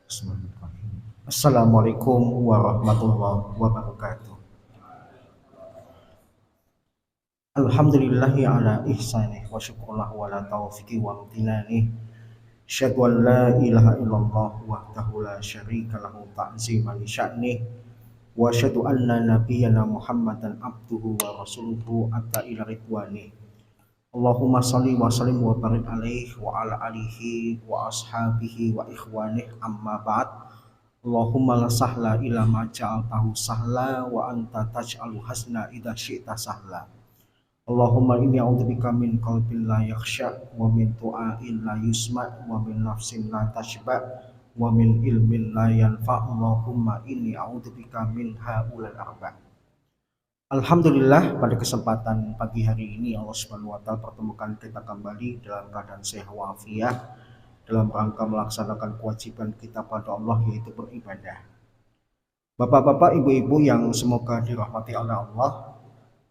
Bismillahirrahmanirrahim. Assalamualaikum warahmatullahi wabarakatuh. Alhamdulillahi ala ihsanih wa syukurlah wa la taufiqi wa amtinanih. Asyhadu an la ilaha illallah wahdahu la syarika lahu ta'ziman li sya'nih wa asyhadu anna nabiyyana Muhammadan abduhu wa rasuluhu atta ila ridwanih. Allahumma salli wa sallim wa barik alaihi wa ala alihi wa ashabihi wa ikhwanih amma ba'd. Allahumma la sahla ila ma ja'altahu sahla wa anta taj'alu hasna idza syi'ta sahla. Allahumma inni a'udzubika min qalbin la yakhsha wa min du'ain la yusma wa min nafsin la tashba wa min ilmin la yanfa. Allahumma inni a'udzubika min haulal arba'. Alhamdulillah, pada kesempatan pagi hari ini Allah Subhanahu wa taala pertemukan kita kembali dalam keadaan sehat walafiat dalam rangka melaksanakan kewajiban kita pada Allah, yaitu beribadah. Bapak-bapak, ibu-ibu yang semoga dirahmati oleh Allah,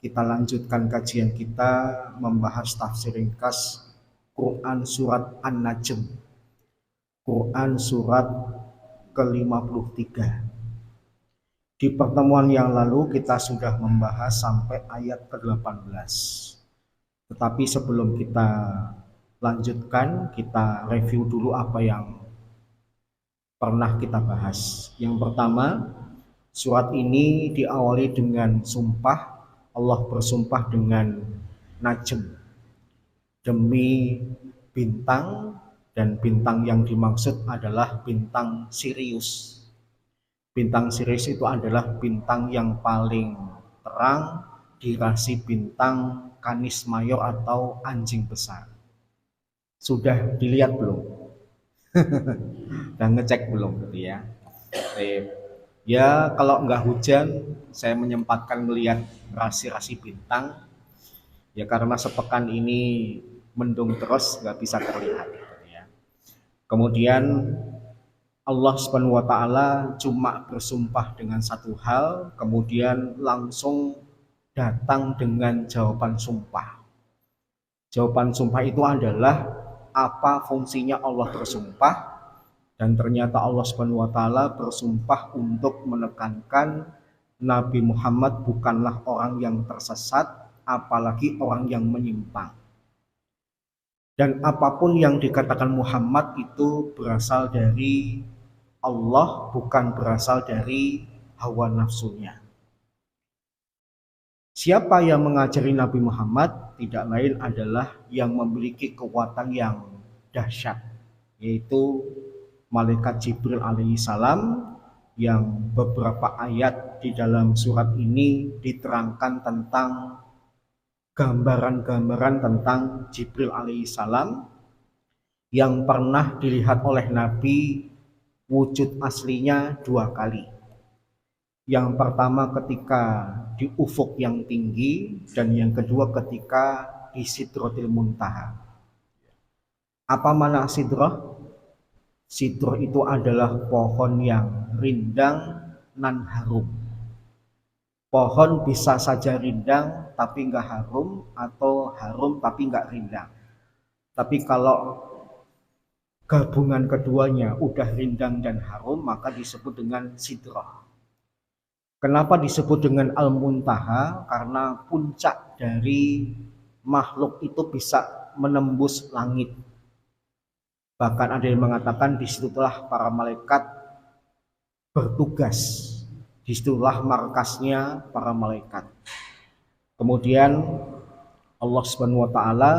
kita lanjutkan kajian kita membahas tafsir ringkas Quran surat An-Najm. Quran surat ke-53. Di pertemuan yang lalu kita sudah membahas sampai ayat ke-18. Tetapi sebelum kita lanjutkan, kita review dulu apa yang pernah kita bahas. Yang pertama, surat ini diawali dengan sumpah. Allah bersumpah dengan najm, demi bintang, dan bintang yang dimaksud adalah bintang Sirius. Bintang Sirius itu adalah bintang yang paling terang di rasi bintang Canis Major atau anjing besar. Sudah dilihat belum? Dan ngecek belum gitu ya? Ya, kalau nggak hujan, saya menyempatkan melihat rasi-rasi bintang. Ya karena sepekan ini mendung terus, nggak bisa terlihat gitu ya. Kemudian Allah Subhanahu wa taala cuma bersumpah dengan satu hal, kemudian langsung datang dengan jawaban sumpah. Jawaban sumpah itu adalah apa fungsinya Allah bersumpah, dan ternyata Allah Subhanahu wa taala bersumpah untuk menekankan Nabi Muhammad bukanlah orang yang tersesat, apalagi orang yang menyimpang. Dan apapun yang dikatakan Muhammad itu berasal dari Allah, bukan berasal dari hawa nafsunya. Siapa yang mengajari Nabi Muhammad? Tidak lain adalah yang memiliki kekuatan yang dahsyat, yaitu malaikat Jibril alaihissalam, yang beberapa ayat di dalam surat ini diterangkan tentang gambaran-gambaran tentang Jibril alaihissalam yang pernah dilihat oleh Nabi wujud aslinya dua kali. Yang pertama ketika di ufuk yang tinggi, dan yang kedua ketika di Sidratil Muntaha. Apa makna sidrah? Sidrah itu adalah pohon yang rindang nan harum. Pohon bisa saja rindang tapi nggak harum, atau harum tapi nggak rindang. Tapi kalau gabungan keduanya udah rindang dan harum, maka disebut dengan sidrah. Kenapa disebut dengan Al-Muntaha? Karena puncak dari makhluk itu bisa menembus langit. Bahkan ada yang mengatakan disitulah para malaikat bertugas, disitulah markasnya para malaikat. Kemudian Allah Subhanahu wa taala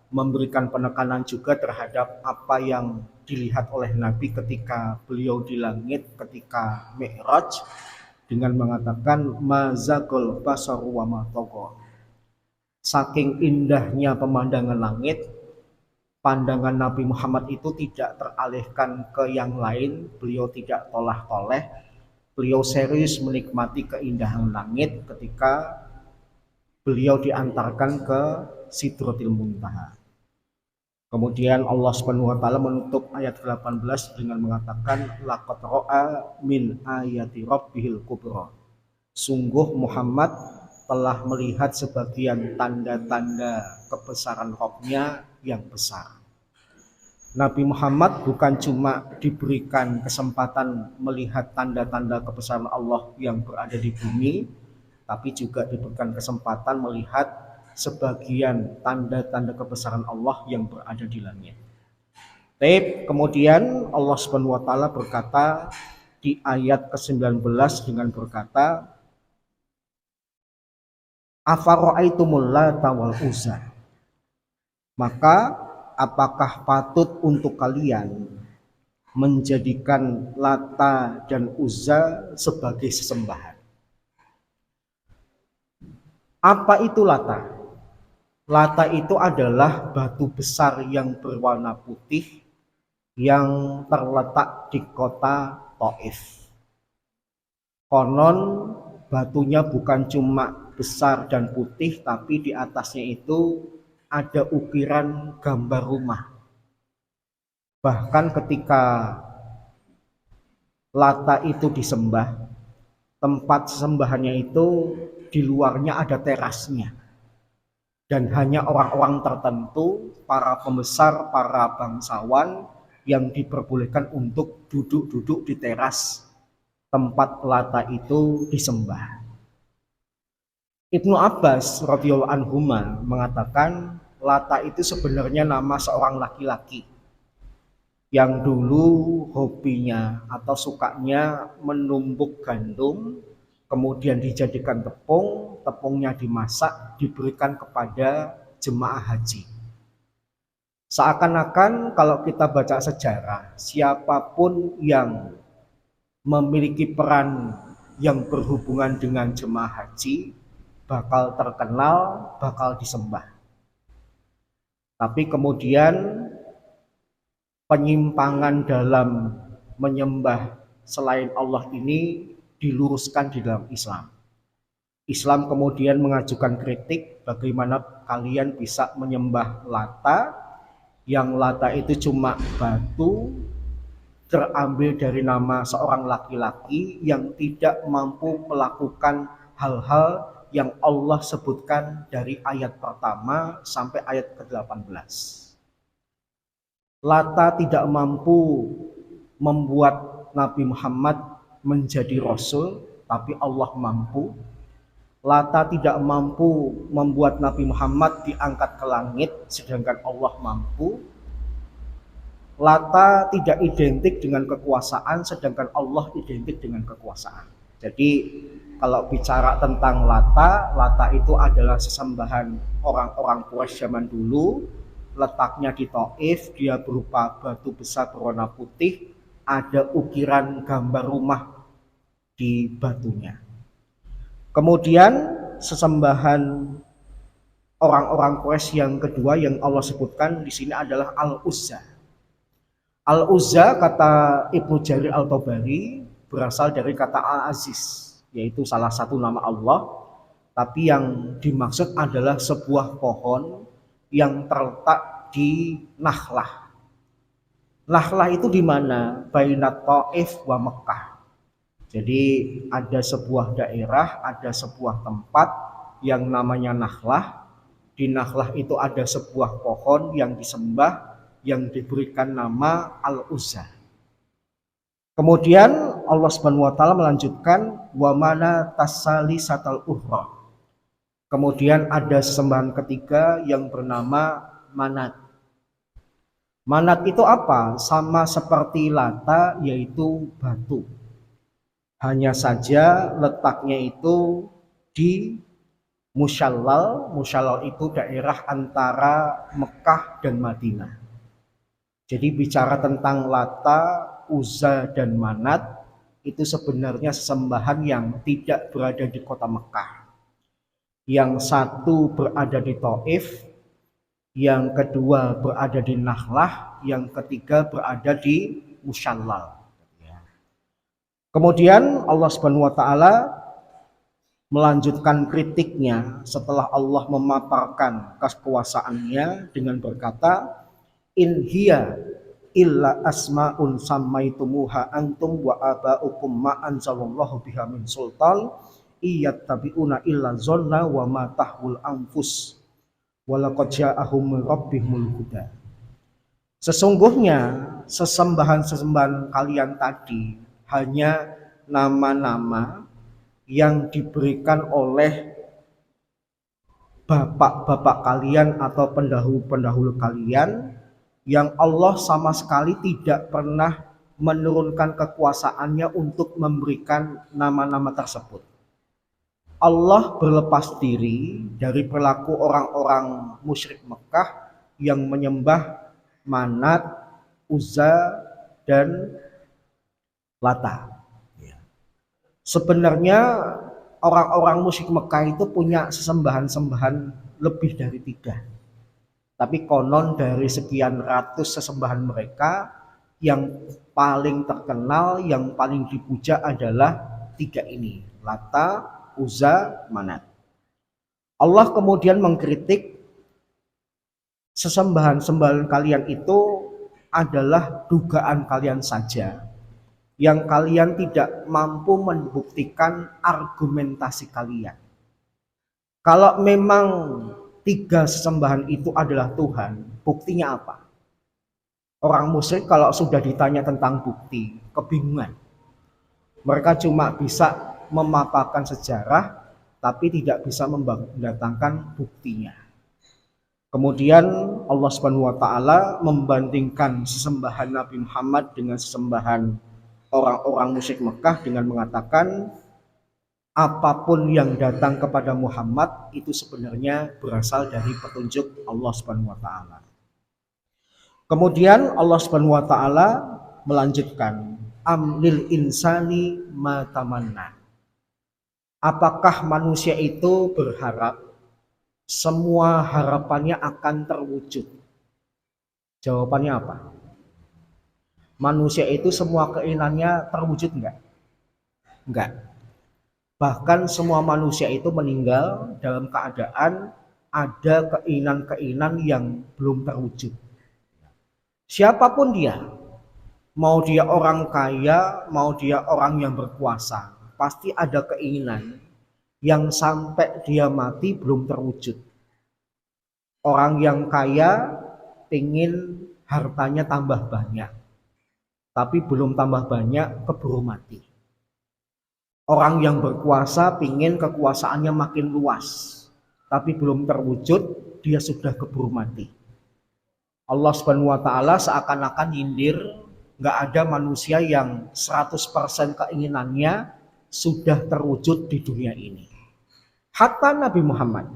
memberikan penekanan juga terhadap apa yang dilihat oleh Nabi ketika beliau di langit ketika Mi'raj, dengan mengatakan mazaqal basaru wa ma tagha. Saking indahnya pemandangan langit, pandangan Nabi Muhammad itu tidak teralihkan ke yang lain, beliau tidak tolah-toleh, beliau serius menikmati keindahan langit ketika beliau diantarkan ke Sidratil Muntaha. Kemudian Allah Subhanahu wa taala menutup ayat 18 dengan mengatakan laqad ra'a min ayati rabbihil kubra. Sungguh Muhammad telah melihat sebagian tanda-tanda kebesaran Rabb-nya yang besar. Nabi Muhammad bukan cuma diberikan kesempatan melihat tanda-tanda kebesaran Allah yang berada di bumi, tapi juga diberikan kesempatan melihat sebagian tanda-tanda kebesaran Allah yang berada di langit. Kemudian Allah Subhanahu wa taala berkata di ayat ke-19 dengan berkata, Afara'aitumul Lata wal Uzza. Maka apakah patut untuk kalian menjadikan Lata dan Uzza sebagai sesembahan? Apa itu Lata? Lata itu adalah batu besar yang berwarna putih yang terletak di kota Taif. Konon batunya bukan cuma besar dan putih, tapi di atasnya itu ada ukiran gambar rumah. Bahkan ketika Lata itu disembah, tempat sembahannya itu di luarnya ada terasnya. Dan hanya orang-orang tertentu, para pembesar, para bangsawan yang diperbolehkan untuk duduk-duduk di teras tempat Lata itu disembah. Ibnu Abbas radhiyallahu anhu mengatakan Lata itu sebenarnya nama seorang laki-laki yang dulu hobinya atau sukanya menumbuk gandum, kemudian dijadikan tepung, tepungnya dimasak, diberikan kepada jemaah haji. Seakan-akan kalau kita baca sejarah, siapapun yang memiliki peran yang berhubungan dengan jemaah haji bakal terkenal, bakal disembah. Tapi kemudian penyimpangan dalam menyembah selain Allah ini diluruskan di dalam Islam. Islam kemudian mengajukan kritik bagaimana kalian bisa menyembah Lata, yang Lata itu cuma batu terambil dari nama seorang laki-laki yang tidak mampu melakukan hal-hal yang Allah sebutkan dari ayat pertama sampai ayat ke-18. Lata tidak mampu membuat Nabi Muhammad menjadi Rasul, tapi Allah mampu. Lata tidak mampu membuat Nabi Muhammad diangkat ke langit, sedangkan Allah mampu. Lata tidak identik dengan kekuasaan, sedangkan Allah identik dengan kekuasaan. Jadi kalau bicara tentang Lata, Lata itu adalah sesembahan orang-orang Quraisy zaman dulu. Letaknya di Taif, dia berupa batu besar berwarna putih, ada ukiran gambar rumah di batunya. Kemudian sesembahan orang-orang Quraisy yang kedua yang Allah sebutkan di sini adalah Al-Uzza. Al-Uzza kata Ibnu Jarir Al-Tabari berasal dari kata Al-Aziz, yaitu salah satu nama Allah, tapi yang dimaksud adalah sebuah pohon yang terletak di Nakhlah. Nakhlah itu di mana? Bainat Taif wa Mekah. Jadi ada sebuah daerah, ada sebuah tempat yang namanya Nakhlah. Di Nakhlah itu ada sebuah pohon yang disembah yang diberikan nama Al-Uzza. Kemudian Allah Subhanahu wa taala melanjutkan wa mana tasali satal uhra. Kemudian ada sesembahan ketiga yang bernama Manat. Manat itu apa? Sama seperti Lata, yaitu batu. Hanya saja letaknya itu di Musyallal. Musyallal itu daerah antara Mekah dan Madinah. Jadi bicara tentang Lata, Uzza, dan Manat, itu sebenarnya sesembahan yang tidak berada di kota Mekah. Yang satu berada di Taif, yang kedua berada di Nakhlah, yang ketiga berada di Musyallal. Kemudian Allah Subhanahu wa taala melanjutkan kritiknya setelah Allah memaparkan kekuasaannya dengan berkata, in hiya illa asmaun sammaitumuha antum wa aba'ukum ma anzalallahu biha min sultan iyattabi'una illa zonna wa ma tahwul anfus walaqad ja'ahum rabbihimul huda. Sesungguhnya sesembahan-sesembahan kalian tadi hanya nama-nama yang diberikan oleh bapak-bapak kalian atau pendahulu-pendahulu kalian yang Allah sama sekali tidak pernah menurunkan kekuasaannya untuk memberikan nama-nama tersebut. Allah berlepas diri dari perilaku orang-orang musyrik Mekah yang menyembah Manat, Uzza, dan Lata. Sebenarnya orang-orang musyrik Mekah itu punya sesembahan-sembahan lebih dari 3. Tapi konon dari sekian ratus sesembahan mereka, yang paling terkenal, yang paling dipuja adalah 3 ini, Lata, Uzza, Manat. Allah kemudian mengkritik sesembahan-sembahan kalian itu adalah dugaan kalian saja, yang kalian tidak mampu membuktikan argumentasi kalian. Kalau memang 3 sesembahan itu adalah Tuhan, buktinya apa? Orang musyrik kalau sudah ditanya tentang bukti, kebingungan. Mereka cuma bisa memaparkan sejarah, tapi tidak bisa mendatangkan buktinya. Kemudian Allah Subhanahu wa taala membandingkan sesembahan Nabi Muhammad dengan sesembahan orang-orang musyrik Mekah dengan mengatakan apapun yang datang kepada Muhammad itu sebenarnya berasal dari petunjuk Allah Subhanahu wa taala. Kemudian Allah Subhanahu wa taala melanjutkan, am lil insani ma tamanna. Apakah manusia itu berharap semua harapannya akan terwujud? Jawabannya apa? Manusia itu semua keinginannya terwujud enggak? Enggak. Bahkan semua manusia itu meninggal dalam keadaan ada keinginan-keinginan yang belum terwujud. Siapapun dia, mau dia orang kaya, mau dia orang yang berkuasa, pasti ada keinginan yang sampai dia mati belum terwujud. Orang yang kaya ingin hartanya tambah banyak, tapi belum tambah banyak keburu mati. Orang yang berkuasa ingin kekuasaannya makin luas, tapi belum terwujud, dia sudah keburu mati. Allah Subhanahu wa taala seakan-akan nyindir, nggak ada manusia yang 100% keinginannya sudah terwujud di dunia ini. Hatta Nabi Muhammad.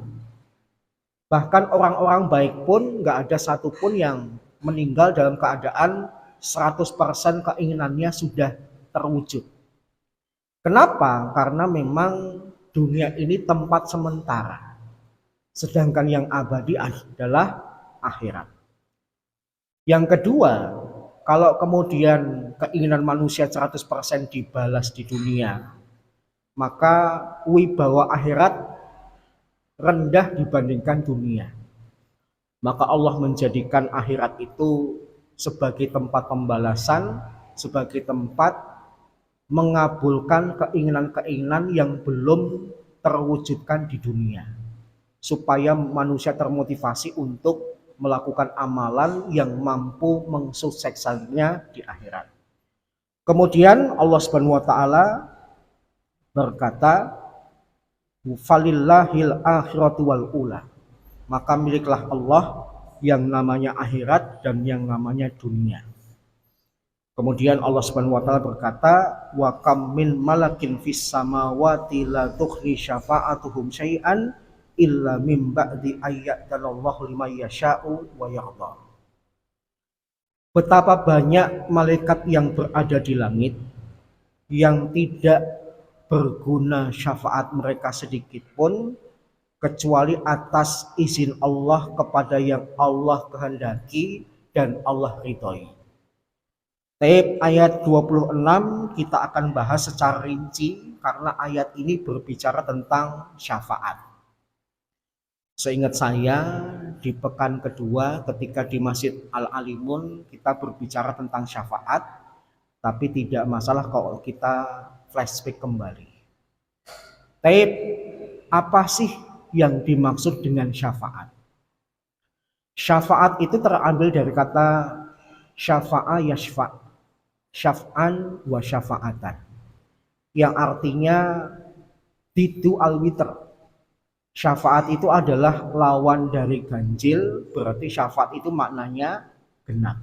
Bahkan orang-orang baik pun nggak ada satupun yang meninggal dalam keadaan 100% keinginannya sudah terwujud. Kenapa? Karena memang dunia ini tempat sementara. Sedangkan yang abadi adalah akhirat. Yang kedua, kalau kemudian keinginan manusia 100% dibalas di dunia, maka wibawa akhirat rendah dibandingkan dunia. Maka Allah menjadikan akhirat itu sebagai tempat pembalasan, sebagai tempat mengabulkan keinginan-keinginan yang belum terwujudkan di dunia, supaya manusia termotivasi untuk melakukan amalan yang mampu mensukseskannya di akhirat. Kemudian Allah Subhanahu wa taala berkata, falillahil akhiratu wal ula. Maka miliklah Allah yang namanya akhirat dan yang namanya dunia. Kemudian Allah Subhanahu wa taala berkata, wa kam min malakin fis samawati la tughni syafa'atuhum syai'an illa min ba'di ayyadallahu liman yasha'u wa yarda. Betapa banyak malaikat yang berada di langit yang tidak berguna syafaat mereka sedikit pun kecuali atas izin Allah kepada yang Allah kehendaki dan Allah ridhoi. Taib ayat 26 kita akan bahas secara rinci karena ayat ini berbicara tentang syafaat. Seingat saya di pekan kedua ketika di Masjid Al-Alimun kita berbicara tentang syafaat, tapi tidak masalah kalau kita flashback kembali. Taib, apa sih yang dimaksud dengan syafaat? Syafaat itu terambil dari kata syafa'a yashfa', syaf'an wa syafa'atan, yang artinya didu al-witr. Syafaat itu adalah lawan dari ganjil, berarti syafaat itu maknanya genap.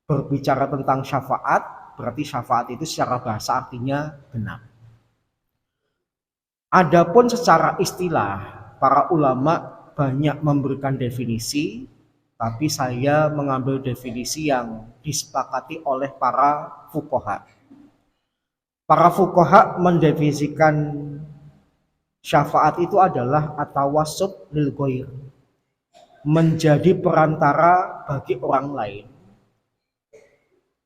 Berbicara tentang syafaat, berarti syafaat itu secara bahasa artinya genap. Adapun secara istilah, para ulama banyak memberikan definisi, tapi saya mengambil definisi yang disepakati oleh para fuqaha. Para fuqaha mendefinisikan syafaat itu adalah at-tawassut lil ghair, menjadi perantara bagi orang lain,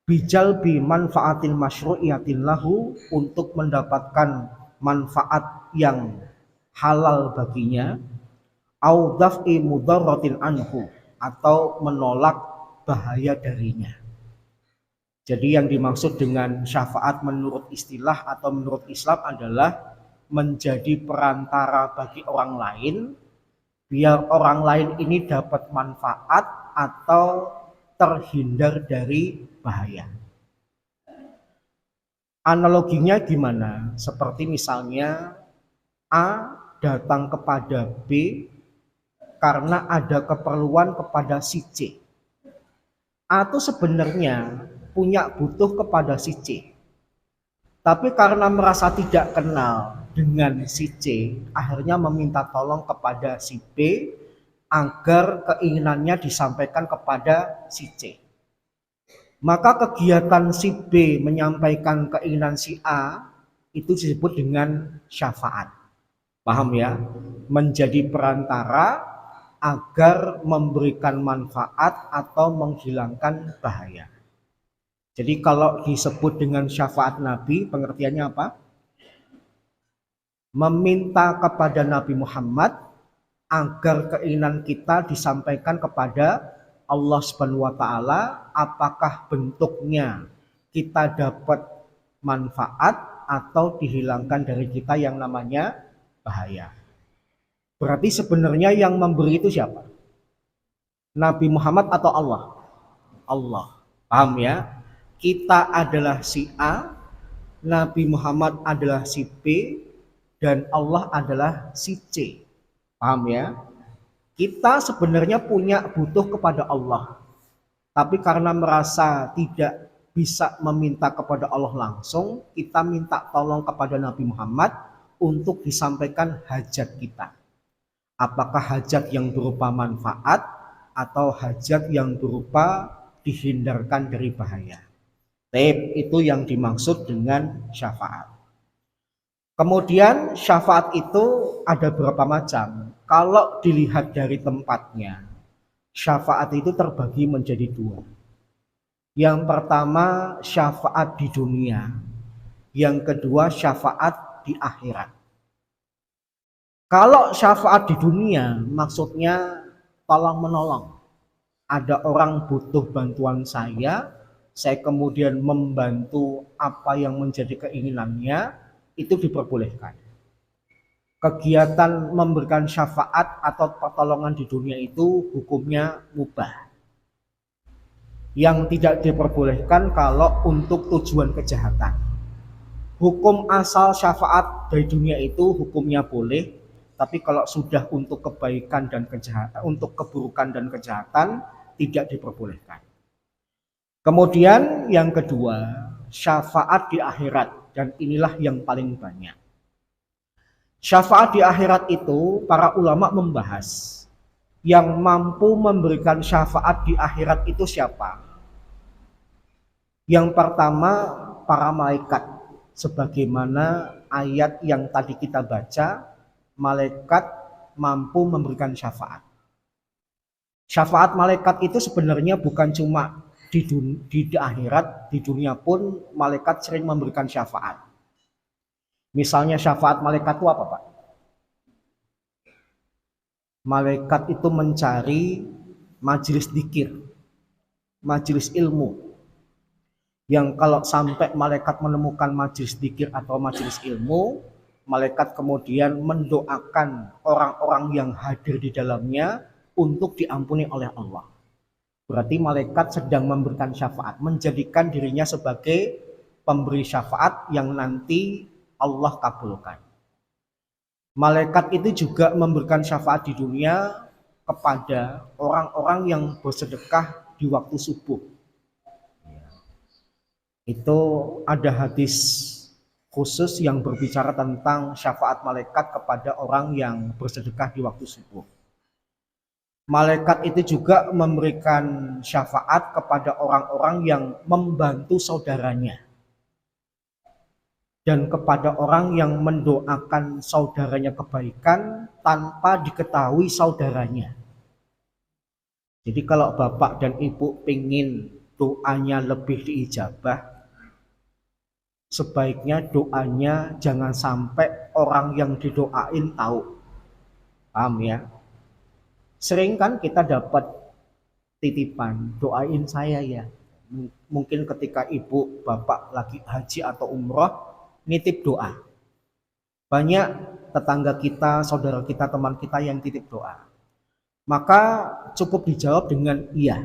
bijal bi manfaatin masyru'iyatin lahu, untuk mendapatkan manfaat yang halal baginya, au daf'i mudarratin anhu, atau menolak bahaya darinya. Jadi yang dimaksud dengan syafaat menurut istilah atau menurut Islam adalah menjadi perantara bagi orang lain, biar orang lain ini dapat manfaat atau terhindar dari bahaya. Analoginya gimana? Seperti misalnya A datang kepada B karena ada keperluan kepada si C. A itu sebenarnya punya butuh kepada si C, tapi karena merasa tidak kenal dengan si C, akhirnya meminta tolong kepada si B agar keinginannya disampaikan kepada si C. Maka kegiatan si B menyampaikan keinginan si A itu disebut dengan syafaat. Paham ya? Menjadi perantara agar memberikan manfaat atau menghilangkan bahaya. Jadi kalau disebut dengan syafaat Nabi, pengertiannya apa? Meminta kepada Nabi Muhammad agar keinginan kita disampaikan kepada Allah Subhanahu wa taala, apakah bentuknya kita dapat manfaat atau dihilangkan dari kita yang namanya bahaya. Berarti sebenarnya yang memberi itu siapa? Nabi Muhammad atau Allah? Allah. Paham ya? Kita adalah si A, Nabi Muhammad adalah si B, dan Allah adalah si C. Paham ya? Kita sebenarnya punya butuh kepada Allah, tapi karena merasa tidak bisa meminta kepada Allah langsung, kita minta tolong kepada Nabi Muhammad untuk disampaikan hajat kita. Apakah hajat yang berupa manfaat atau hajat yang berupa dihindarkan dari bahaya. Itu yang dimaksud dengan syafaat. Kemudian syafaat itu ada berapa macam? Kalau dilihat dari tempatnya, syafaat itu terbagi menjadi dua. Yang pertama syafaat di dunia, yang kedua syafaat di akhirat. Kalau syafaat di dunia maksudnya tolong menolong. Ada orang butuh bantuan saya kemudian membantu apa yang menjadi keinginannya, itu diperbolehkan. Kegiatan memberikan syafaat atau pertolongan di dunia itu hukumnya mubah. Yang tidak diperbolehkan kalau untuk tujuan kejahatan. Hukum asal syafaat dari dunia itu hukumnya boleh, tapi kalau sudah untuk kebaikan dan kejahatan, untuk keburukan dan kejahatan, tidak diperbolehkan. Kemudian yang kedua, syafaat di akhirat, dan inilah yang paling banyak. Syafaat di akhirat itu para ulama membahas yang mampu memberikan syafaat di akhirat itu siapa? Yang pertama para malaikat, sebagaimana ayat yang tadi kita baca, malaikat mampu memberikan syafaat. Syafaat malaikat itu sebenarnya bukan cuma di akhirat, di dunia pun malaikat sering memberikan syafaat. Misalnya syafaat malaikat itu apa, Pak? Malaikat itu mencari majelis dzikir, majelis ilmu. Yang kalau sampai malaikat menemukan majelis dzikir atau majelis ilmu, malaikat kemudian mendoakan orang-orang yang hadir di dalamnya untuk diampuni oleh Allah. Berarti malaikat sedang memberikan syafaat, menjadikan dirinya sebagai pemberi syafaat yang nanti Allah kabulkan. Malaikat itu juga memberikan syafaat di dunia kepada orang-orang yang bersedekah di waktu subuh. Itu ada hadis khusus yang berbicara tentang syafaat malaikat kepada orang yang bersedekah di waktu subuh. Malaikat itu juga memberikan syafaat kepada orang-orang yang membantu saudaranya dan kepada orang yang mendoakan saudaranya kebaikan tanpa diketahui saudaranya. Jadi kalau bapak dan ibu pengen doanya lebih diijabah, sebaiknya doanya jangan sampai orang yang didoain tahu. Paham ya? Sering kan kita dapat titipan, doain saya ya. Mungkin ketika ibu bapak lagi haji atau umroh, nitip doa. Banyak tetangga kita, saudara kita, teman kita yang titip doa. Maka cukup dijawab dengan iya.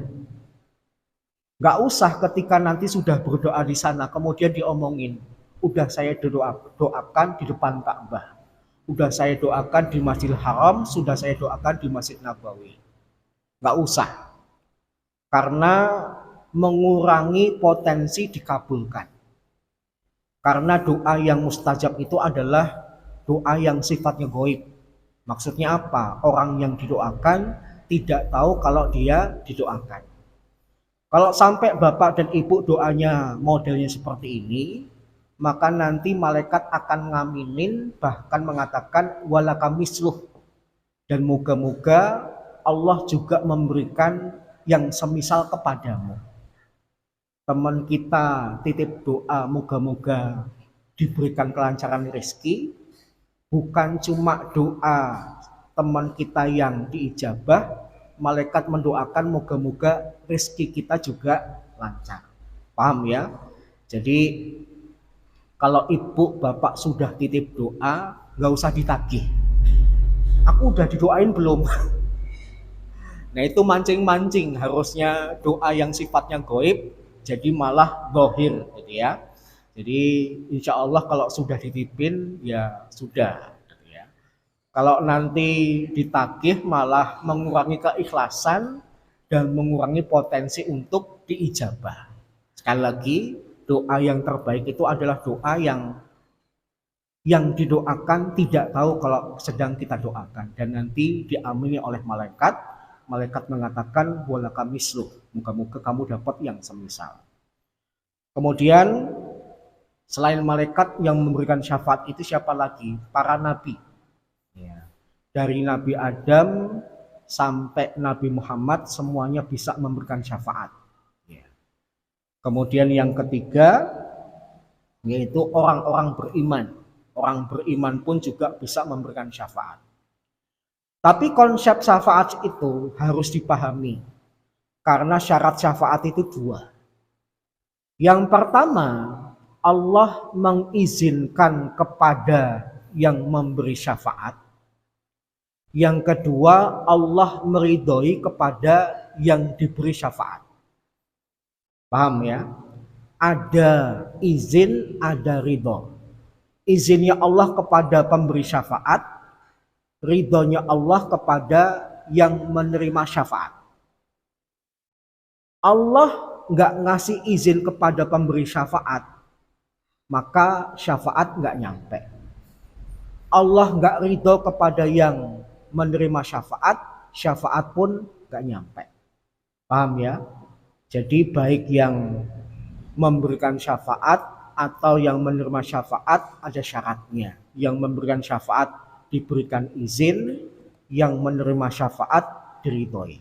Gak usah ketika nanti sudah berdoa di sana, kemudian diomongin, udah saya doakan di depan Ka'bah. Udah saya doakan di Masjidil Haram, sudah saya doakan di Masjid Nabawi. Gak usah. Karena mengurangi potensi dikabulkan. Karena doa yang mustajab itu adalah doa yang sifatnya gaib. Maksudnya apa? Orang yang didoakan tidak tahu kalau dia didoakan. Kalau sampai bapak dan ibu doanya modelnya seperti ini, maka nanti malaikat akan ngaminin, bahkan mengatakan walakamisluh, dan moga-moga Allah juga memberikan yang semisal kepadamu. Teman kita titip doa moga-moga diberikan kelancaran rezeki, bukan cuma doa teman kita yang diijabah, malaikat mendoakan moga-moga rezeki kita juga lancar. Paham ya? Jadi kalau ibu bapak sudah titip doa, nggak usah ditagih. Aku udah didoain belum? Nah itu mancing-mancing, harusnya doa yang sifatnya gaib jadi malah zahir gitu ya. Jadi insya Allah kalau sudah dititipin ya sudah gitu ya. Kalau nanti ditagih malah mengurangi keikhlasan dan mengurangi potensi untuk diijabah. Sekali lagi, doa yang terbaik itu adalah doa yang didoakan tidak tahu kalau sedang kita doakan, dan nanti diamini oleh malaikat. Malaikat mengatakan walaka misluh, moga-moga kamu dapat yang semisal. Kemudian selain malaikat yang memberikan syafaat itu siapa lagi? Para nabi. Ya. Dari Nabi Adam sampai Nabi Muhammad semuanya bisa memberikan syafaat. Ya. Kemudian yang ketiga yaitu orang-orang beriman. Orang beriman pun juga bisa memberikan syafaat. Tapi konsep syafaat itu harus dipahami. Karena syarat syafaat itu dua. Yang pertama, Allah mengizinkan kepada yang memberi syafaat. Yang kedua, Allah meridhoi kepada yang diberi syafaat. Paham ya? Ada izin, ada ridho. Izinnya Allah kepada pemberi syafaat, ridhonya Allah kepada yang menerima syafaat. Allah nggak ngasih izin kepada pemberi syafaat, maka syafaat nggak nyampe. Allah nggak ridho kepada yang menerima syafaat, syafaat pun nggak nyampe. Paham ya? Jadi baik yang memberikan syafaat atau yang menerima syafaat ada syaratnya. Yang memberikan syafaat diberikan izin, yang menerima syafaat diridhoi.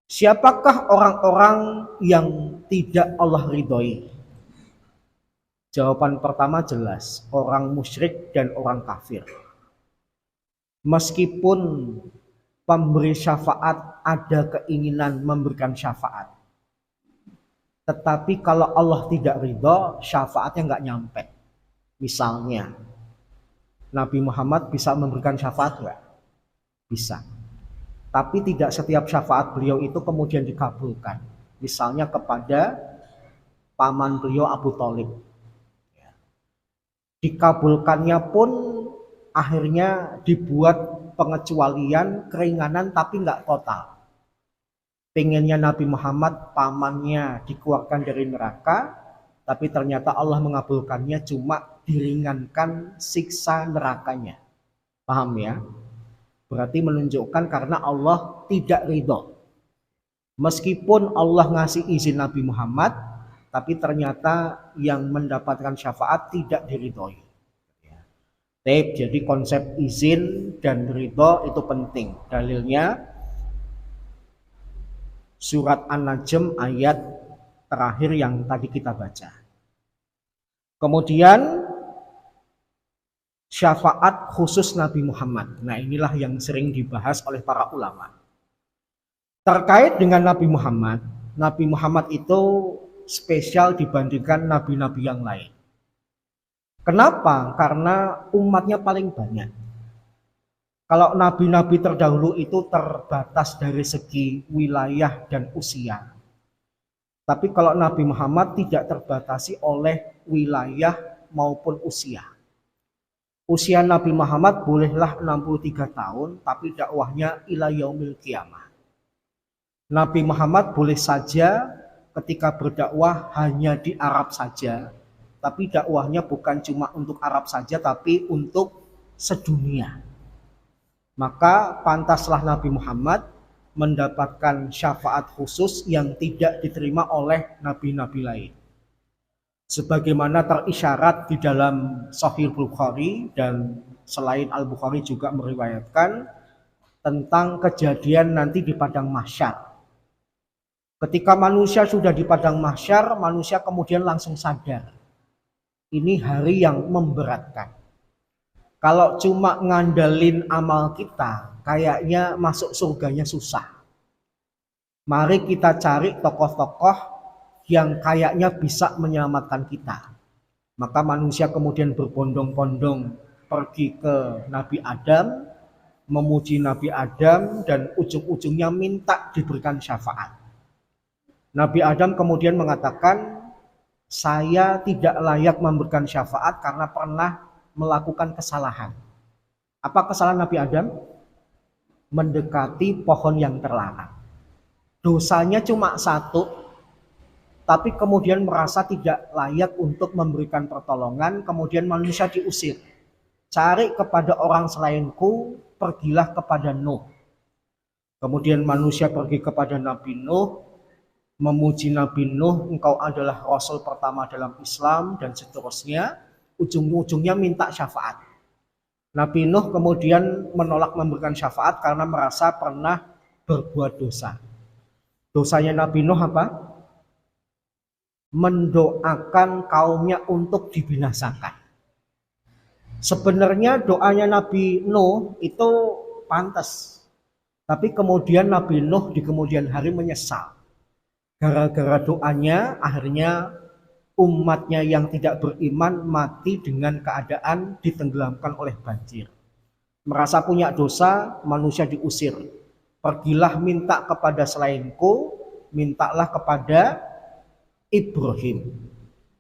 Siapakah orang-orang yang tidak Allah ridhoi? Jawaban pertama jelas, orang musyrik dan orang kafir. Meskipun pemberi syafaat ada keinginan memberikan syafaat, tetapi kalau Allah tidak ridho, syafaatnya nggak nyampe. Misalnya, Nabi Muhammad bisa memberikan syafaat nggak? Bisa. Tapi tidak setiap syafaat beliau itu kemudian dikabulkan. Misalnya kepada paman beliau Abu Thalib. Dikabulkannya pun akhirnya dibuat pengecualian, keringanan tapi nggak total. Pengennya Nabi Muhammad pamannya dikeluarkan dari neraka, tapi ternyata Allah mengabulkannya cuma diringankan siksa nerakanya. Paham ya? Berarti menunjukkan karena Allah tidak ridho. Meskipun Allah ngasih izin Nabi Muhammad, tapi ternyata yang mendapatkan syafaat tidak diridhoi. Jadi konsep izin dan ridho itu penting. Dalilnya surat An-Najm ayat terakhir yang tadi kita baca. Kemudian syafaat khusus Nabi Muhammad. Nah, inilah yang sering dibahas oleh para ulama. Terkait dengan Nabi Muhammad itu spesial dibandingkan nabi-nabi yang lain. Kenapa? Karena umatnya paling banyak. Kalau nabi-nabi terdahulu itu terbatas dari segi wilayah dan usia. Tapi kalau Nabi Muhammad tidak terbatasi oleh wilayah maupun usia. Usia Nabi Muhammad bolehlah 63 tahun, tapi dakwahnya ila yaumil qiyamah. Nabi Muhammad boleh saja ketika berdakwah hanya di Arab saja, tapi dakwahnya bukan cuma untuk Arab saja, tapi untuk sedunia. Maka pantaslah Nabi Muhammad mendapatkan syafaat khusus yang tidak diterima oleh nabi-nabi lain. Sebagaimana terisyarat di dalam Sahih Bukhari dan selain Al-Bukhari juga meriwayatkan tentang kejadian nanti di padang mahsyar. Ketika manusia sudah di padang mahsyar, manusia kemudian langsung sadar. Ini hari yang memberatkan. Kalau cuma ngandalin amal kita, kayaknya masuk surganya susah. Mari kita cari tokoh-tokoh yang kayaknya bisa menyelamatkan kita. Maka manusia kemudian berbondong-bondong pergi ke Nabi Adam, memuji Nabi Adam, dan ujung-ujungnya minta diberikan syafaat. Nabi Adam kemudian mengatakan, saya tidak layak memberikan syafaat karena pernah melakukan kesalahan. Apa kesalahan Nabi Adam? Mendekati pohon yang terlarang. Dosanya cuma satu, tapi kemudian merasa tidak layak untuk memberikan pertolongan, kemudian manusia diusir. Cari kepada orang selainku, pergilah kepada Nuh. Kemudian manusia pergi kepada Nabi Nuh, memuji Nabi Nuh, engkau adalah Rasul pertama dalam Islam, dan seterusnya. Ujung-ujungnya minta syafaat. Nabi Nuh kemudian menolak memberikan syafaat karena merasa pernah berbuat dosa. Dosanya Nabi Nuh apa? Mendoakan kaumnya untuk dibinasakan. Sebenarnya doanya Nabi Nuh itu pantas. Tapi kemudian Nabi Nuh di kemudian hari menyesal. Gara-gara doanya akhirnya umatnya yang tidak beriman mati dengan keadaan ditenggelamkan oleh banjir. Merasa punya dosa, manusia diusir. Pergilah minta kepada selainku, mintalah kepada Ibrahim.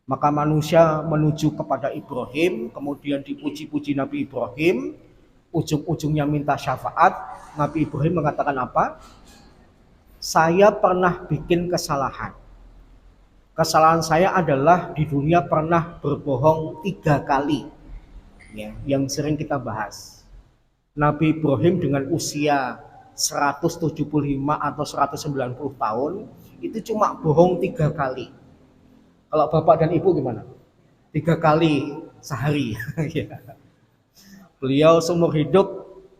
Maka manusia menuju kepada Ibrahim, kemudian dipuji-puji Nabi Ibrahim, ujung-ujungnya minta syafaat. Nabi Ibrahim mengatakan apa? Saya pernah bikin kesalahan. Kesalahan saya adalah di dunia pernah berbohong 3 kali, ya, yang sering kita bahas. Nabi Ibrahim dengan usia 175 atau 190 tahun itu cuma bohong 3 kali. Kalau bapak dan ibu gimana? 3 kali sehari. Beliau seumur hidup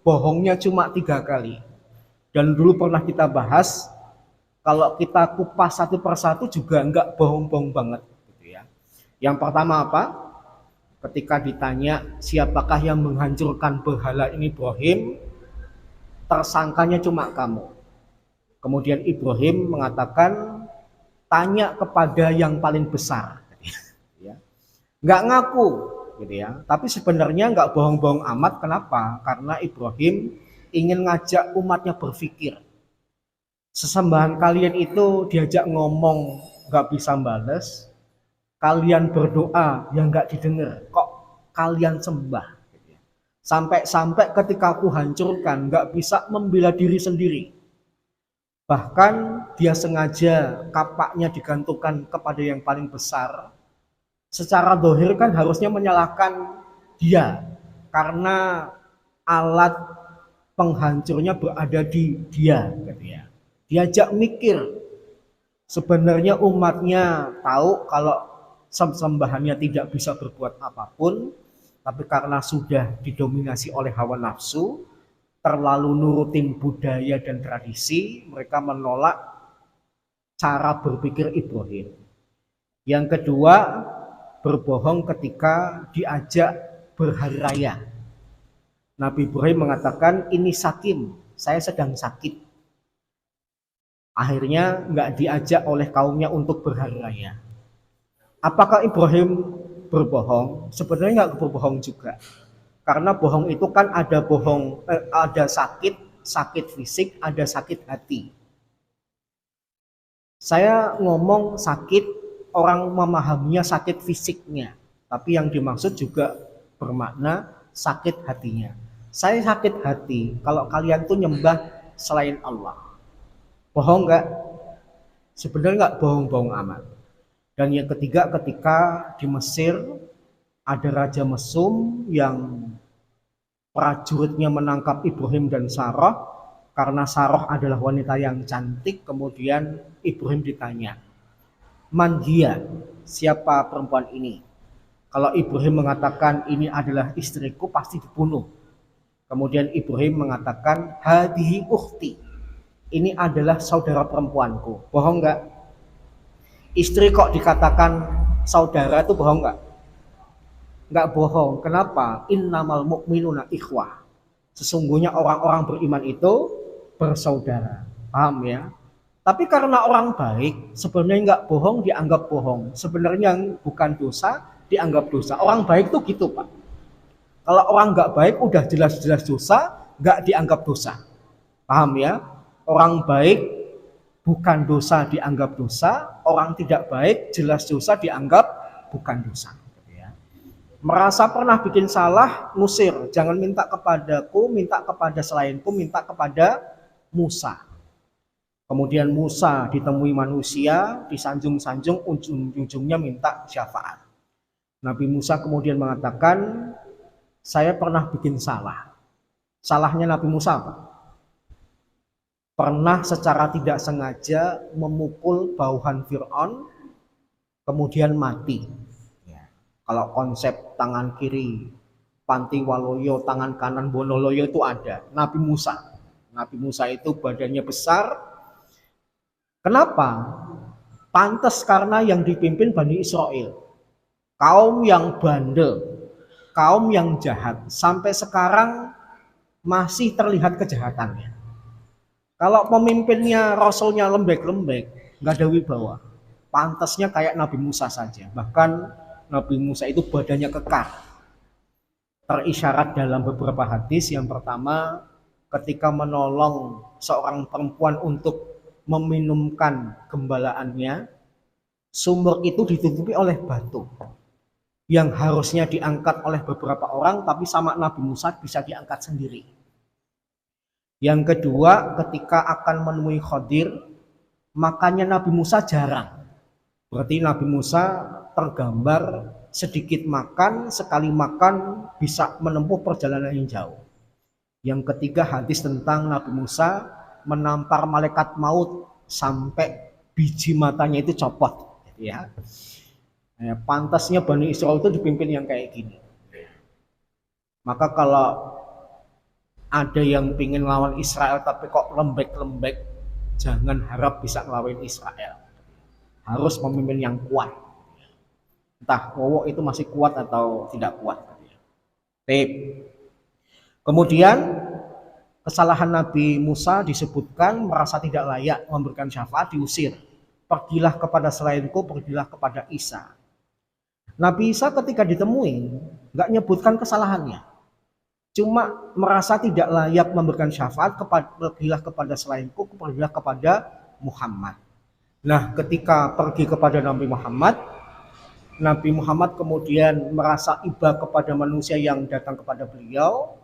bohongnya cuma 3 kali. Dan dulu pernah kita bahas, kalau kita kupas satu persatu juga enggak bohong-bohong banget, gitu ya. Yang pertama apa? Ketika ditanya siapakah yang menghancurkan berhala ini Ibrahim, tersangkanya cuma kamu. Kemudian Ibrahim mengatakan, tanya kepada yang paling besar. Enggak ngaku, gitu ya. Tapi sebenarnya enggak bohong-bohong amat. Kenapa? Karena Ibrahim ingin ngajak umatnya berpikir. Sesembahan kalian itu diajak ngomong nggak bisa bales, kalian berdoa yang nggak didengar, kok kalian sembah. Sampai-sampai ketika aku hancurkan nggak bisa membela diri sendiri. Bahkan dia sengaja kapaknya digantungkan kepada yang paling besar. Secara dohir kan harusnya menyalahkan dia karena alat penghancurnya berada di dia. Diajak mikir, sebenarnya umatnya tahu kalau sembahannya tidak bisa berbuat apapun, tapi karena sudah didominasi oleh hawa nafsu, terlalu nurutin budaya dan tradisi, mereka menolak cara berpikir Ibrahim. Yang kedua, berbohong ketika diajak berhari raya. Nabi Ibrahim mengatakan, ini sakim, saya sedang sakit. Akhirnya nggak diajak oleh kaumnya untuk berhari raya. Apakah Ibrahim berbohong? Sebenarnya nggak berbohong juga. Karena bohong itu kan ada ada sakit fisik, ada sakit hati. Saya ngomong sakit, orang memahaminya sakit fisiknya, tapi yang dimaksud juga bermakna sakit hatinya. Saya sakit hati kalau kalian tuh nyembah selain Allah. Bohong nggak? Sebenarnya nggak bohong-bohong amat. Dan yang ketiga, ketika di Mesir ada Raja Mesum yang prajuritnya menangkap Ibrahim dan Sarah karena Sarah adalah wanita yang cantik. Kemudian Ibrahim ditanya, man dia, siapa perempuan ini? Kalau Ibrahim mengatakan ini adalah istriku, pasti dibunuh. Kemudian Ibrahim mengatakan, hadihi ukhti, ini adalah saudara perempuanku. Bohong nggak? Istri kok dikatakan saudara itu bohong nggak? Nggak bohong. Kenapa? Innamal mu'minuna ikhwah. Sesungguhnya orang-orang beriman itu bersaudara. Paham ya? Tapi karena orang baik, sebenarnya nggak bohong dianggap bohong. Sebenarnya bukan dosa dianggap dosa. Orang baik tuh gitu, Pak. Kalau orang nggak baik udah jelas-jelas dosa, nggak dianggap dosa. Paham ya? Orang baik bukan dosa dianggap dosa, orang tidak baik jelas dosa dianggap bukan dosa. Merasa pernah bikin salah, ngusir. Jangan minta kepadaku, minta kepada selainku, minta kepada Musa. Kemudian Musa ditemui manusia, disanjung-sanjung, ujung-ujungnya minta syafaat. Nabi Musa kemudian mengatakan, saya pernah bikin salah. Salahnya Nabi Musa apa? Pernah secara tidak sengaja memukul bawahan Fir'aun, kemudian mati. Kalau konsep tangan kiri Panti Waloyo, tangan kanan Bonoloyo itu ada. Nabi Musa. Nabi Musa itu badannya besar. Kenapa? Pantas karena yang dipimpin Bani Israel. Kaum yang bandel. Kaum yang jahat. Sampai sekarang masih terlihat kejahatannya. Kalau pemimpinnya, rasulnya lembek-lembek, nggak ada wibawa. Pantasnya kayak Nabi Musa saja. Bahkan Nabi Musa itu badannya kekar. Terisyarat dalam beberapa hadis. Yang pertama, ketika menolong seorang perempuan untuk meminumkan gembalaannya, sumur itu ditutupi oleh batu yang harusnya diangkat oleh beberapa orang, tapi sama Nabi Musa bisa diangkat sendiri. Yang kedua, ketika akan menemui Khadir, makannya Nabi Musa jarang. Berarti Nabi Musa tergambar sedikit makan, sekali makan bisa menempuh perjalanan yang jauh. Yang ketiga, hadis tentang Nabi Musa menampar malaikat maut sampai biji matanya itu copot. Ya. Pantasnya Bani Israel itu dipimpin yang kayak gini. Maka kalau ada yang pingin lawan Israel tapi kok lembek-lembek, jangan harap bisa ngelawan Israel. Harus pemimpin yang kuat. Entah Wowo itu masih kuat atau tidak kuat. Tip. Kemudian kesalahan Nabi Musa disebutkan merasa tidak layak memberikan syafaat, diusir. Pergilah kepada selainku, pergilah kepada Isa. Nabi Isa ketika ditemui nggak nyebutkan kesalahannya. cuma merasa tidak layak memberikan syafaat, pergilah kepada selainku, pergilah kepada Muhammad. Nah, ketika pergi kepada Nabi Muhammad kemudian merasa iba kepada manusia yang datang kepada beliau,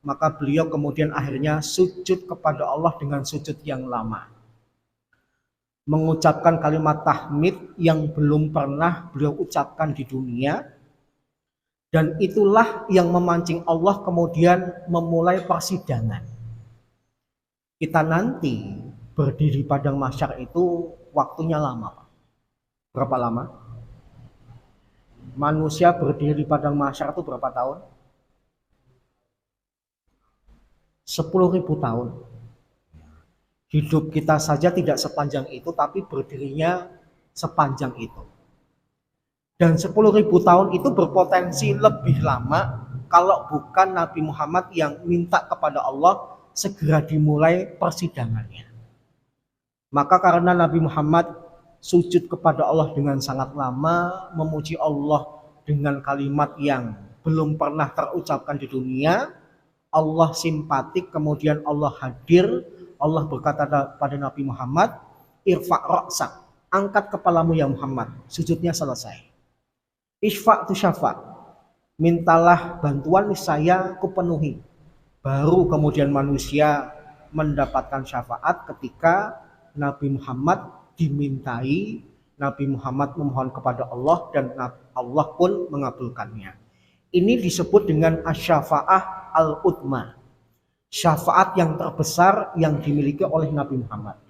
maka beliau kemudian akhirnya sujud kepada Allah dengan sujud yang lama, mengucapkan kalimat tahmid yang belum pernah beliau ucapkan di dunia, dan itulah yang memancing Allah kemudian memulai persidangan. Kita nanti berdiri padang mahsyar itu waktunya lama. Berapa lama? Manusia berdiri padang mahsyar itu berapa tahun? 10.000 tahun. Hidup kita saja tidak sepanjang itu, tapi berdirinya sepanjang itu. Dan 10.000 tahun itu berpotensi lebih lama kalau bukan Nabi Muhammad yang minta kepada Allah segera dimulai persidangannya. Maka karena Nabi Muhammad sujud kepada Allah dengan sangat lama, memuji Allah dengan kalimat yang belum pernah terucapkan di dunia, Allah simpatik, kemudian Allah hadir. Allah berkata pada Nabi Muhammad, irfa' ra'sak, angkat kepalamu ya Muhammad. Sujudnya selesai. Isfa' tu syafa', mintalah bantuan niscaya kupenuhi. Baru kemudian manusia mendapatkan syafaat ketika Nabi Muhammad dimintai, Nabi Muhammad memohon kepada Allah dan Allah pun mengabulkannya. Ini disebut dengan asy-syafa'ah al-utma, syafaat yang terbesar yang dimiliki oleh Nabi Muhammad.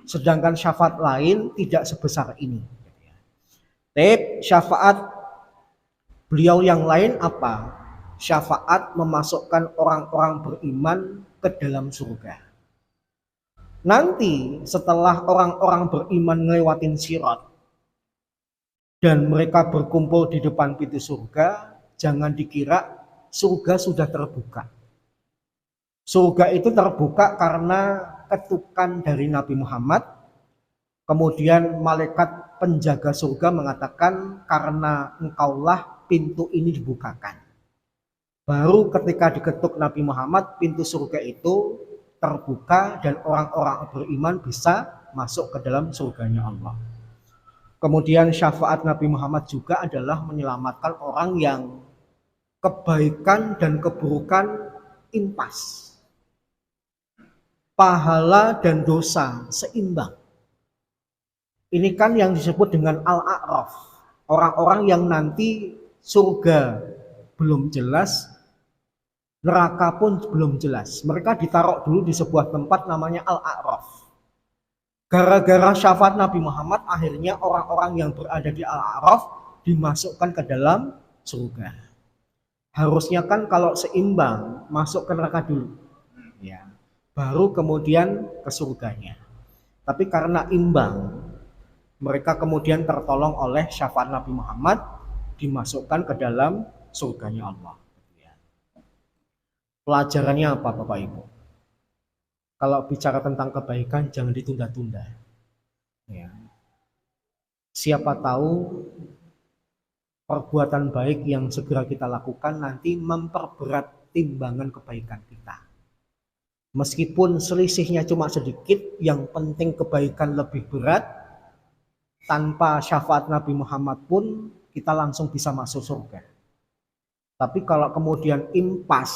Sedangkan syafaat lain tidak sebesar ini. Syafaat beliau yang lain apa? Syafaat memasukkan orang-orang beriman ke dalam surga. Nanti setelah orang-orang beriman ngelewatin sirat dan mereka berkumpul di depan pintu surga, jangan dikira surga sudah terbuka. Surga itu terbuka karena ketukan dari Nabi Muhammad. Kemudian malaikat penjaga surga mengatakan, karena engkaulah pintu ini dibukakan. Baru ketika diketuk Nabi Muhammad, pintu surga itu terbuka dan orang-orang beriman bisa masuk ke dalam surganya Allah. Kemudian syafaat Nabi Muhammad juga adalah menyelamatkan orang yang kebaikan dan keburukan impas. Pahala dan dosa seimbang. Ini kan yang disebut dengan al-a'raf. Orang-orang yang nanti surga belum jelas, neraka pun belum jelas. Mereka ditaruh dulu di sebuah tempat namanya al-a'raf. Gara-gara syafaat Nabi Muhammad, akhirnya orang-orang yang berada di al-a'raf dimasukkan ke dalam surga. Harusnya kan kalau seimbang, masuk ke neraka dulu. Ya. Baru kemudian ke surganya. Tapi karena imbang, mereka kemudian tertolong oleh syafaat Nabi Muhammad, dimasukkan ke dalam surganya Allah. Pelajarannya apa Bapak Ibu? Kalau bicara tentang kebaikan jangan ditunda-tunda. Ya. Siapa tahu perbuatan baik yang segera kita lakukan nanti memperberat timbangan kebaikan kita. Meskipun selisihnya cuma sedikit, yang penting kebaikan lebih berat. Tanpa syafaat Nabi Muhammad pun kita langsung bisa masuk surga. Tapi kalau kemudian impas,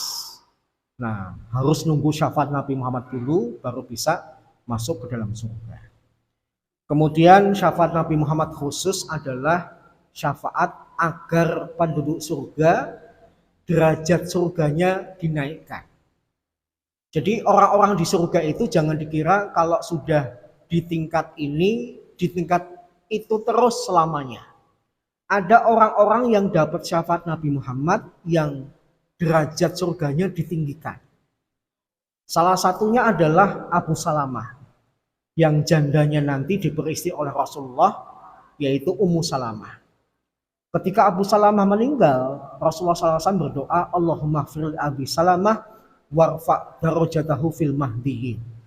nah harus nunggu syafaat Nabi Muhammad dulu baru bisa masuk ke dalam surga. Kemudian syafaat Nabi Muhammad khusus adalah syafaat agar penduduk surga derajat surganya dinaikkan. Jadi orang-orang di surga itu jangan dikira kalau sudah di tingkat ini, di tingkat itu terus selamanya. Ada orang-orang yang dapat syafaat Nabi Muhammad yang derajat surganya ditinggikan. Salah satunya adalah Abu Salamah, yang jandanya nanti diberi oleh Rasulullah, yaitu Ummu Salamah. Ketika Abu Salamah meninggal, Rasulullah SAW berdoa, Allahumma gfir li Abi Salamah warfa' darajatahu fil mahdiyin.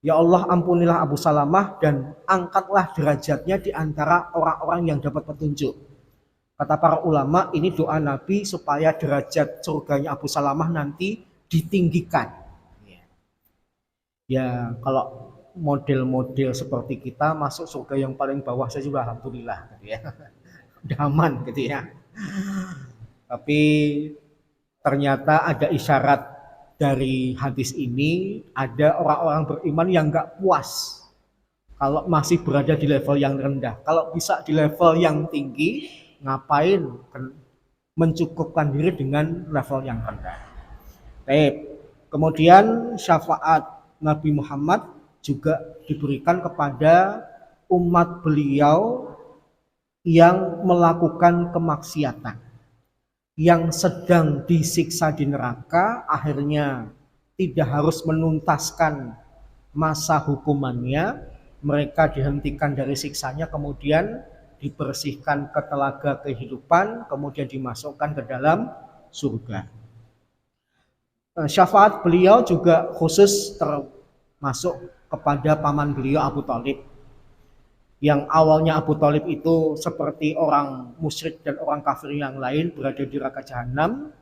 Ya Allah, ampunilah Abu Salamah dan angkatlah derajatnya di antara orang-orang yang dapat petunjuk. Kata para ulama, ini doa Nabi supaya derajat surganya Abu Salamah nanti ditinggikan. Ya, kalau model-model seperti kita masuk surga yang paling bawah saja sudah alhamdulillah gitu ya. Udah aman gitu ya. Tapi ternyata ada isyarat dari hadis ini, ada orang-orang beriman yang nggak puas kalau masih berada di level yang rendah. Kalau bisa di level yang tinggi, ngapain mencukupkan diri dengan level yang rendah. Baik. Kemudian syafaat Nabi Muhammad juga diberikan kepada umat beliau yang melakukan kemaksiatan, yang sedang disiksa di neraka, akhirnya tidak harus menuntaskan masa hukumannya, mereka dihentikan dari siksanya, kemudian dibersihkan ke telaga kehidupan, kemudian dimasukkan ke dalam surga. Syafaat beliau juga khusus termasuk kepada paman beliau Abu Thalib, yang awalnya Abu Thalib itu seperti orang musyrik dan orang kafir yang lain berada di neraka jahanam,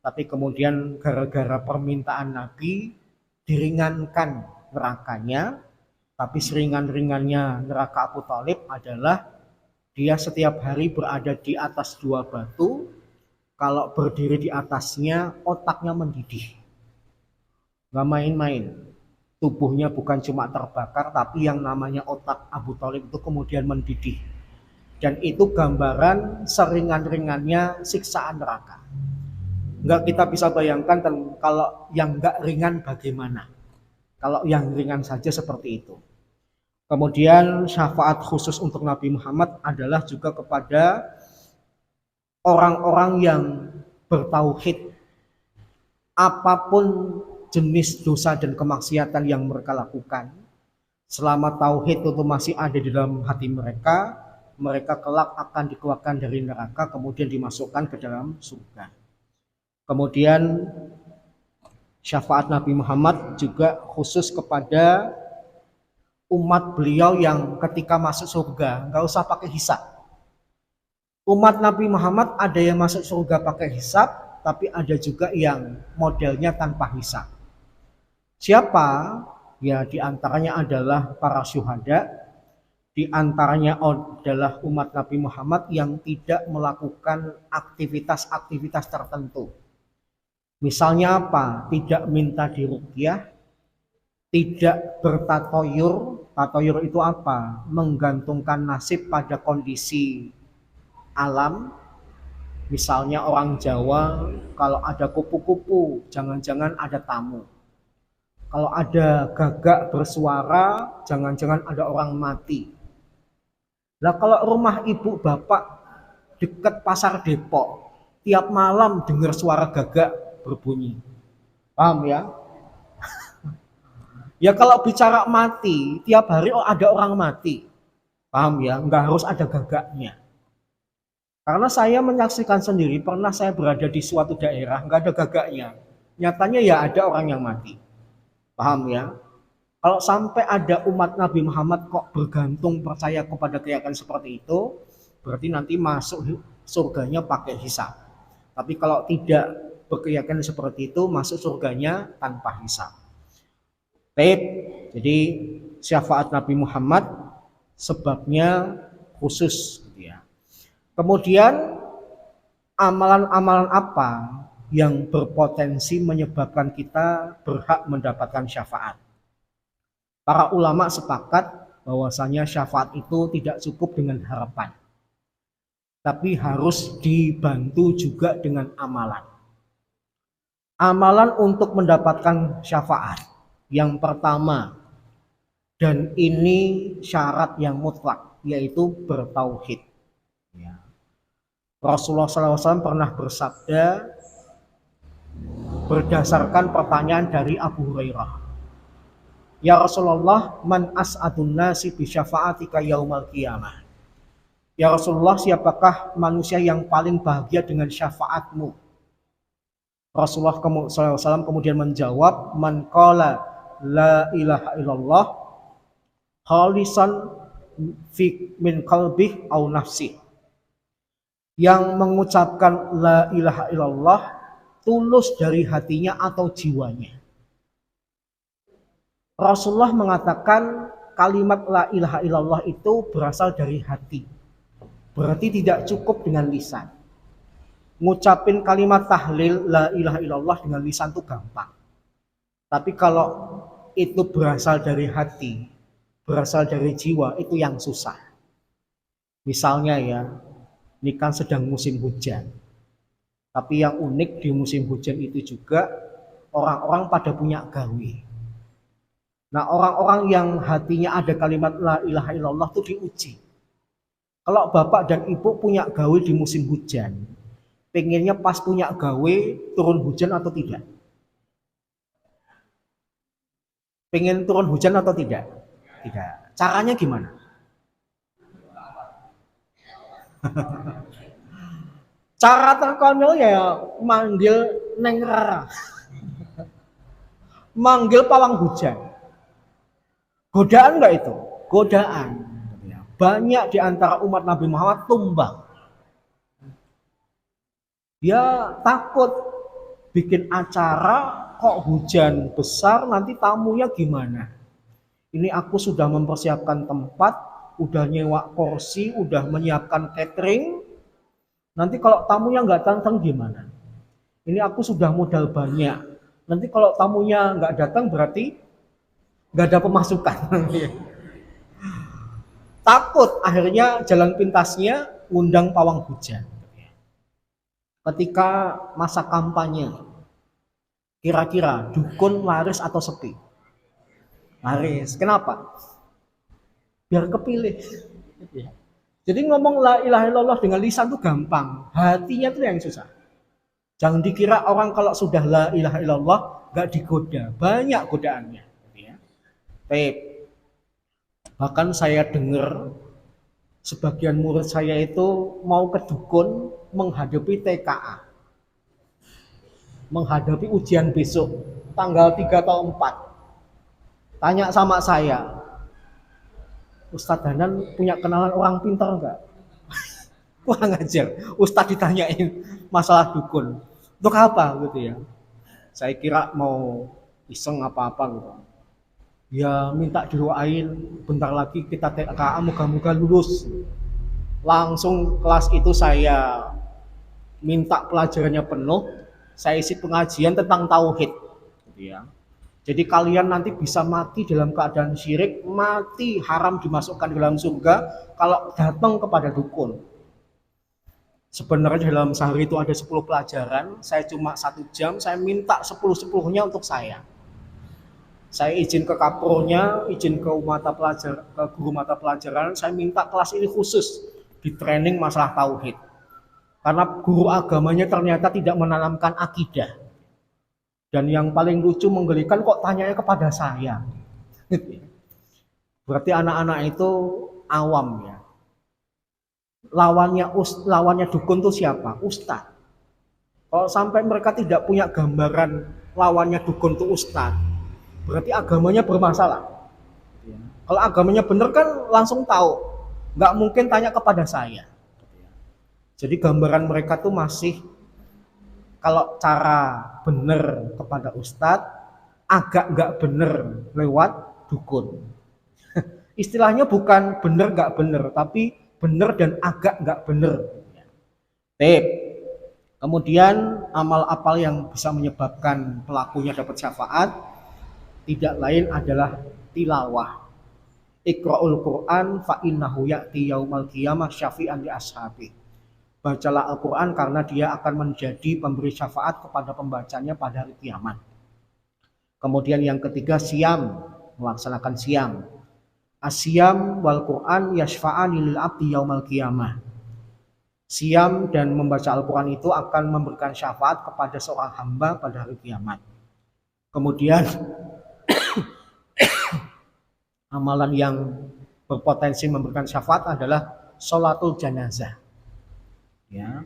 tapi kemudian gara-gara permintaan Nabi diringankan nerakanya. Tapi seringan-ringannya neraka Abu Thalib adalah dia setiap hari berada di atas 2 batu, kalau berdiri di atasnya otaknya mendidih, nggak main-main. Tubuhnya bukan cuma terbakar, tapi yang namanya otak Abu Thalib itu kemudian mendidih. Dan itu gambaran seringan-ringannya siksaan neraka. Nggak kita bisa bayangkan kalau yang nggak ringan bagaimana. Kalau yang ringan saja seperti itu. Kemudian syafaat khusus untuk Nabi Muhammad adalah juga kepada orang-orang yang bertauhid. Apapun jenis dosa dan kemaksiatan yang mereka lakukan, selama tauhid itu masih ada di dalam hati mereka, mereka kelak akan dikeluarkan dari neraka kemudian dimasukkan ke dalam surga. Kemudian syafaat Nabi Muhammad juga khusus kepada umat beliau yang ketika masuk surga nggak usah pakai hisab. Umat Nabi Muhammad ada yang masuk surga pakai hisab, tapi ada juga yang modelnya tanpa hisab. Siapa? Ya, diantaranya adalah para syuhada, diantaranya adalah umat Nabi Muhammad yang tidak melakukan aktivitas-aktivitas tertentu. Misalnya apa? Tidak minta diruqyah, tidak bertatoyur. Tatoyur itu apa? Menggantungkan nasib pada kondisi alam. Misalnya orang Jawa, kalau ada kupu-kupu, jangan-jangan ada tamu. Kalau ada gagak bersuara, jangan-jangan ada orang mati. Nah, kalau rumah ibu bapak dekat pasar Depok, tiap malam dengar suara gagak berbunyi. Paham ya? Ya kalau bicara mati, tiap hari ada orang mati. Paham ya? Nggak harus ada gagaknya. Karena saya menyaksikan sendiri, pernah saya berada di suatu daerah, nggak ada gagaknya. Nyatanya ya ada orang yang mati. Paham ya? Kalau sampai ada umat Nabi Muhammad kok bergantung percaya kepada keyakinan seperti itu, berarti nanti masuk surganya pakai hisab. Tapi kalau tidak berkeyakinan seperti itu, masuk surganya tanpa hisab. Baik, jadi syafaat Nabi Muhammad sebabnya khusus. Kemudian amalan-amalan apa yang berpotensi menyebabkan kita berhak mendapatkan syafaat? Para ulama sepakat bahwasanya syafaat itu tidak cukup dengan harapan, tapi harus dibantu juga dengan amalan. Amalan untuk mendapatkan syafaat yang pertama, dan ini syarat yang mutlak, yaitu bertauhid. Rasulullah SAW pernah bersabda berdasarkan pertanyaan dari Abu Hurairah. Ya Rasulullah, man as'adun nasi bi syafa'atika yaumal qiyamah. Ya Rasulullah, siapakah manusia yang paling bahagia dengan syafaatmu? Rasulullah SAW kemudian menjawab, man qala la ilaha illallah khalisan fi min qalbih au nafsih. yang mengucapkan la ilaha illallah tulus dari hatinya atau jiwanya. Rasulullah mengatakan kalimat la ilaha illallah itu berasal dari hati. Berarti tidak cukup dengan lisan. Ngucapin kalimat tahlil la ilaha illallah dengan lisan itu gampang. Tapi kalau itu berasal dari hati, berasal dari jiwa, itu yang susah. Misalnya ya, ini kan sedang musim hujan. Tapi yang unik di musim hujan itu juga orang-orang pada punya gawe. Nah, orang-orang yang hatinya ada kalimat la ilaha illallah itu diuji. Kalau bapak dan ibu punya gawe di musim hujan, pengennya pas punya gawe turun hujan atau tidak? Pengen turun hujan atau tidak? Tidak. Caranya gimana? Cara terkonyol ya manggil Neng Rara. Manggil pawang hujan. Godaan nggak itu? Godaan. Banyak di antara umat Nabi Muhammad tumbang. Dia takut bikin acara kok hujan besar, nanti tamunya gimana? Ini aku sudah mempersiapkan tempat, udah nyewa kursi, udah menyiapkan catering. Nanti kalau tamunya nggak datang gimana? Ini aku sudah modal banyak. Nanti kalau tamunya nggak datang berarti nggak ada pemasukan. Takut, akhirnya jalan pintasnya ngundang pawang hujan. Ketika masa kampanye, kira-kira dukun laris atau sepi? Laris. Kenapa? Biar kepilih. Jadi ngomong la ilaha illallah dengan lisan itu gampang, hatinya itu yang susah. Jangan dikira orang kalau sudah la ilaha illallah gak digoda, banyak godaannya. Bahkan saya dengar sebagian murid saya itu mau ke dukun menghadapi TKA, menghadapi ujian besok tanggal 3 atau 4. Tanya sama saya, Ustadz Danan punya kenalan orang pintar enggak? Kurang ajar. Ustadz ditanyain masalah dukun. Untuk apa gitu ya? Saya kira mau iseng apa-apa gitu. Ya minta didoain bentar lagi kita TKA moga-moga lulus. Langsung kelas itu saya minta pelajarannya penuh. Saya isi pengajian tentang tauhid gitu ya. Jadi kalian nanti bisa mati dalam keadaan syirik, mati haram dimasukkan ke dalam surga kalau datang kepada dukun. Sebenarnya dalam sehari itu ada 10 pelajaran, saya cuma 1 jam, saya minta 10-10-nya untuk saya. Saya izin ke kapronya, izin ke guru mata pelajaran, saya minta kelas ini khusus di training masalah tauhid. Karena guru agamanya ternyata tidak menanamkan akidah. Dan yang paling lucu menggelikan kok tanyanya kepada saya. Berarti anak-anak itu awam ya. Lawannya dukun itu siapa? Ustadz. Kalau sampai mereka tidak punya gambaran lawannya dukun itu ustadz, berarti agamanya bermasalah. Kalau agamanya benar kan langsung tahu. Nggak mungkin tanya kepada saya. Jadi gambaran mereka tuh masih kalau cara benar kepada ustadz, agak nggak benar lewat dukun. Istilahnya bukan benar nggak benar, tapi benar dan agak nggak benar. Tip. Kemudian amal apal yang bisa menyebabkan pelakunya dapat syafaat tidak lain adalah tilawah. Iqra'ul Qur'an fa innahu ya'ti yaumal qiyamah syafi'an li ashabi. Bacalah Al-Quran karena dia akan menjadi pemberi syafaat kepada pembacanya pada hari kiamat. Kemudian yang ketiga siam, melaksanakan siam. Asyam wal Quran yashfa'ani lil abdi yaumal qiyamah. Siam dan membaca Al-Quran itu akan memberikan syafaat kepada seorang hamba pada hari kiamat. Kemudian amalan yang berpotensi memberikan syafaat adalah sholatul janazah. Ya.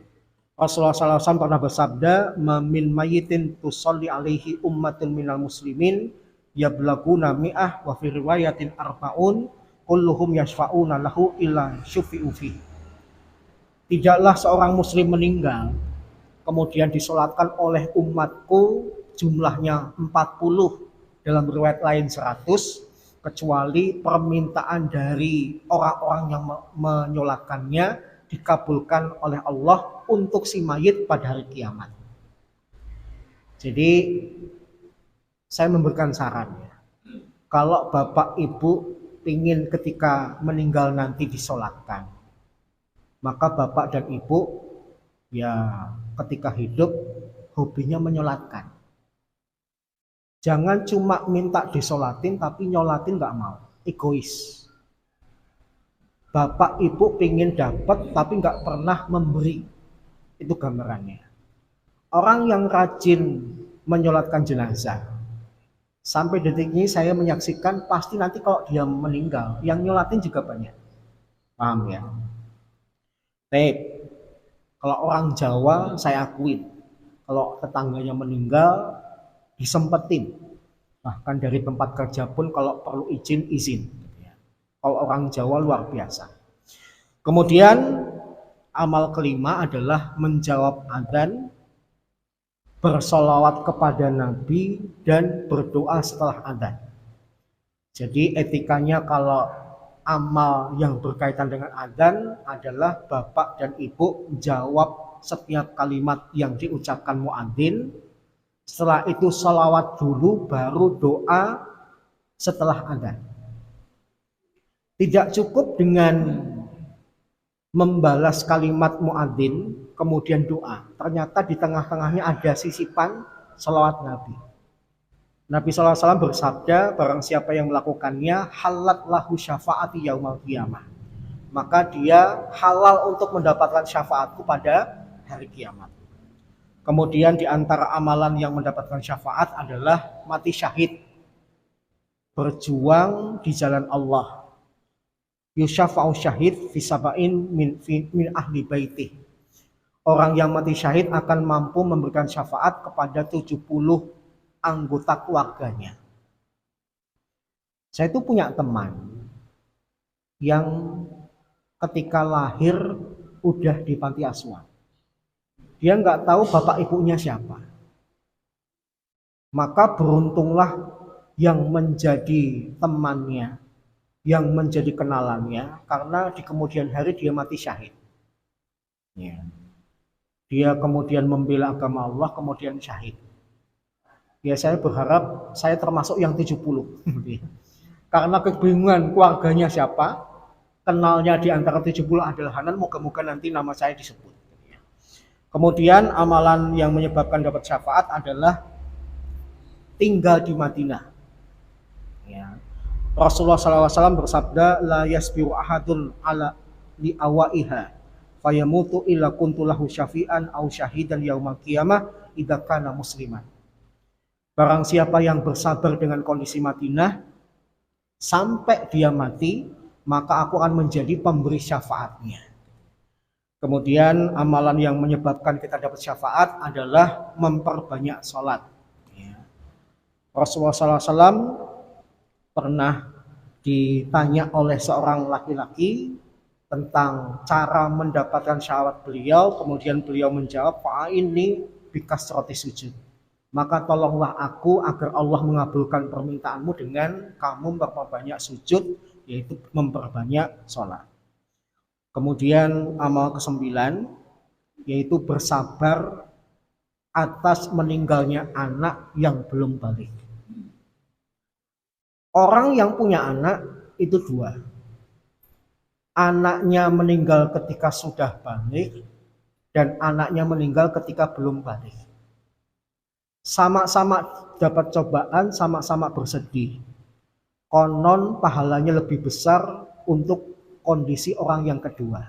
Rasulullah SAW pernah bersabda, "Min mayyitin tusolli alaihi ummatun minal muslimin yablaguna mi'ah wa fi riwayatin arba'un kulluhum yashfa'una lahu illa syufi'u fi." Tidaklah seorang muslim meninggal kemudian disolatkan oleh umatku jumlahnya 40, dalam riwayat lain 100, kecuali permintaan dari orang-orang yang menyolatkannya dikabulkan oleh Allah untuk si mayit pada hari kiamat. Jadi saya memberikan saran ya, kalau bapak ibu ingin ketika meninggal nanti disolatkan, maka bapak dan ibu ya ketika hidup hobinya menyolatkan. Jangan cuma minta disolatin tapi nyolatin nggak mau, egois. Bapak ibu pingin dapat tapi nggak pernah memberi, itu gambarannya. Orang yang rajin menyolatkan jenazah, sampai detik ini saya menyaksikan pasti nanti kalau dia meninggal, yang nyolatin juga banyak. Paham ya? Kalau orang Jawa saya akuin, kalau tetangganya meninggal disempetin. Bahkan dari tempat kerja pun kalau perlu izin. Kalau orang Jawa luar biasa. Kemudian amal kelima adalah menjawab adzan, bersolawat kepada Nabi, dan berdoa setelah adzan. Jadi etikanya kalau amal yang berkaitan dengan adzan adalah bapak dan ibu jawab setiap kalimat yang diucapkan muadzin. Setelah itu sholawat dulu, baru doa setelah adzan. Tidak cukup dengan membalas kalimat muadzin kemudian doa. Ternyata di tengah-tengahnya ada sisipan sholawat Nabi. Nabi SAW bersabda, barang siapa yang melakukannya, halat lahu syafaati yaumal qiyamah. Maka dia halal untuk mendapatkan syafaatku pada hari kiamat. Kemudian di antara amalan yang mendapatkan syafaat adalah mati syahid. Berjuang di jalan Allah. Yusyafa'u syahid fi sab'in min ahli baitih. Orang yang mati syahid akan mampu memberikan syafaat kepada 70 anggota keluarganya. Saya itu punya teman yang ketika lahir udah di panti asuhan. Dia nggak tahu bapak ibunya siapa. Maka beruntunglah yang menjadi temannya, yang menjadi kenalannya, karena di kemudian hari dia mati syahid. Ya. Dia kemudian membela agama Allah, kemudian syahid. Ya saya berharap saya termasuk yang 70. Karena kebingungan keluarganya siapa, kenalnya di antara 70 adalah Hanan, moga-moga nanti nama saya disebut. Kemudian amalan yang menyebabkan dapat syafaat adalah tinggal di Madinah. Ya. Rasulullah SAW bersabda, la yasbiru ahadun ala li awaiha fayamutu illa kuntulahu syafi'an au syahidan yaumal qiyamah idza kana musliman. Barang siapa yang bersabar dengan kondisi Madinah sampai dia mati, maka aku akan menjadi pemberi syafaatnya. Kemudian amalan yang menyebabkan kita dapat syafaat adalah memperbanyak sholat. Rasulullah SAW pernah ditanya oleh seorang laki-laki tentang cara mendapatkan syafaat beliau, kemudian beliau menjawab, fa'inni bikasrati sujud. Maka tolonglah aku agar Allah mengabulkan permintaanmu dengan kamu memperbanyak sujud, yaitu memperbanyak sholat. Kemudian amal ke-9 yaitu bersabar atas meninggalnya anak yang belum balik. Orang yang punya anak itu dua. Anaknya meninggal ketika sudah balik dan anaknya meninggal ketika belum balik. Sama-sama dapat cobaan, sama-sama bersedih. Konon pahalanya lebih besar untuk kondisi orang yang kedua.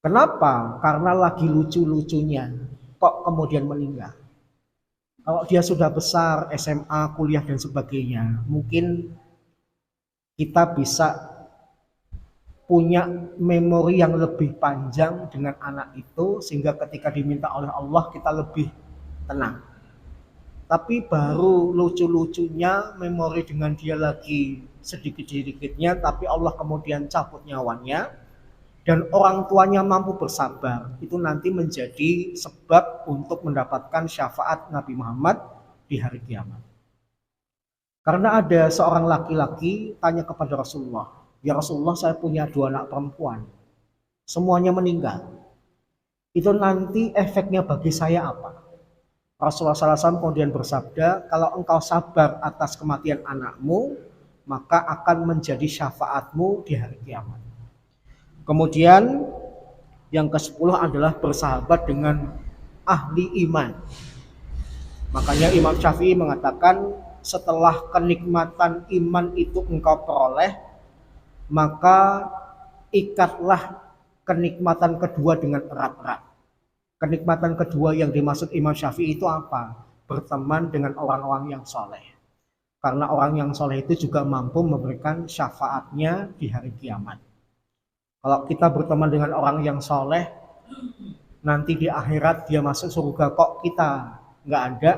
Kenapa? Karena lagi lucu-lucunya kok kemudian meninggal. Kalau dia sudah besar, SMA, kuliah dan sebagainya, mungkin kita bisa punya memori yang lebih panjang dengan anak itu, sehingga ketika diminta oleh Allah kita lebih tenang. Tapi baru lucu-lucunya memori dengan dia lagi sedikit-sedikitnya, tapi Allah kemudian cabut nyawanya. dan orang tuanya mampu bersabar, itu nanti menjadi sebab untuk mendapatkan syafaat Nabi Muhammad di hari kiamat. Karena ada seorang laki-laki tanya kepada Rasulullah, "Ya Rasulullah, saya punya 2 anak perempuan, semuanya meninggal. Itu nanti efeknya bagi saya apa?" Rasulullah SAW kemudian bersabda, "Kalau engkau sabar atas kematian anakmu, maka akan menjadi syafaatmu di hari kiamat." Kemudian yang ke-10 adalah bersahabat dengan ahli iman. Makanya Imam Syafi'i mengatakan, setelah kenikmatan iman itu engkau peroleh, maka ikatlah kenikmatan kedua dengan erat-erat. Kenikmatan kedua yang dimaksud Imam Syafi'i itu apa? Berteman dengan orang-orang yang soleh. Karena orang yang soleh itu juga mampu memberikan syafaatnya di hari kiamat. Kalau kita berteman dengan orang yang soleh, nanti di akhirat dia masuk surga, kok kita nggak ada,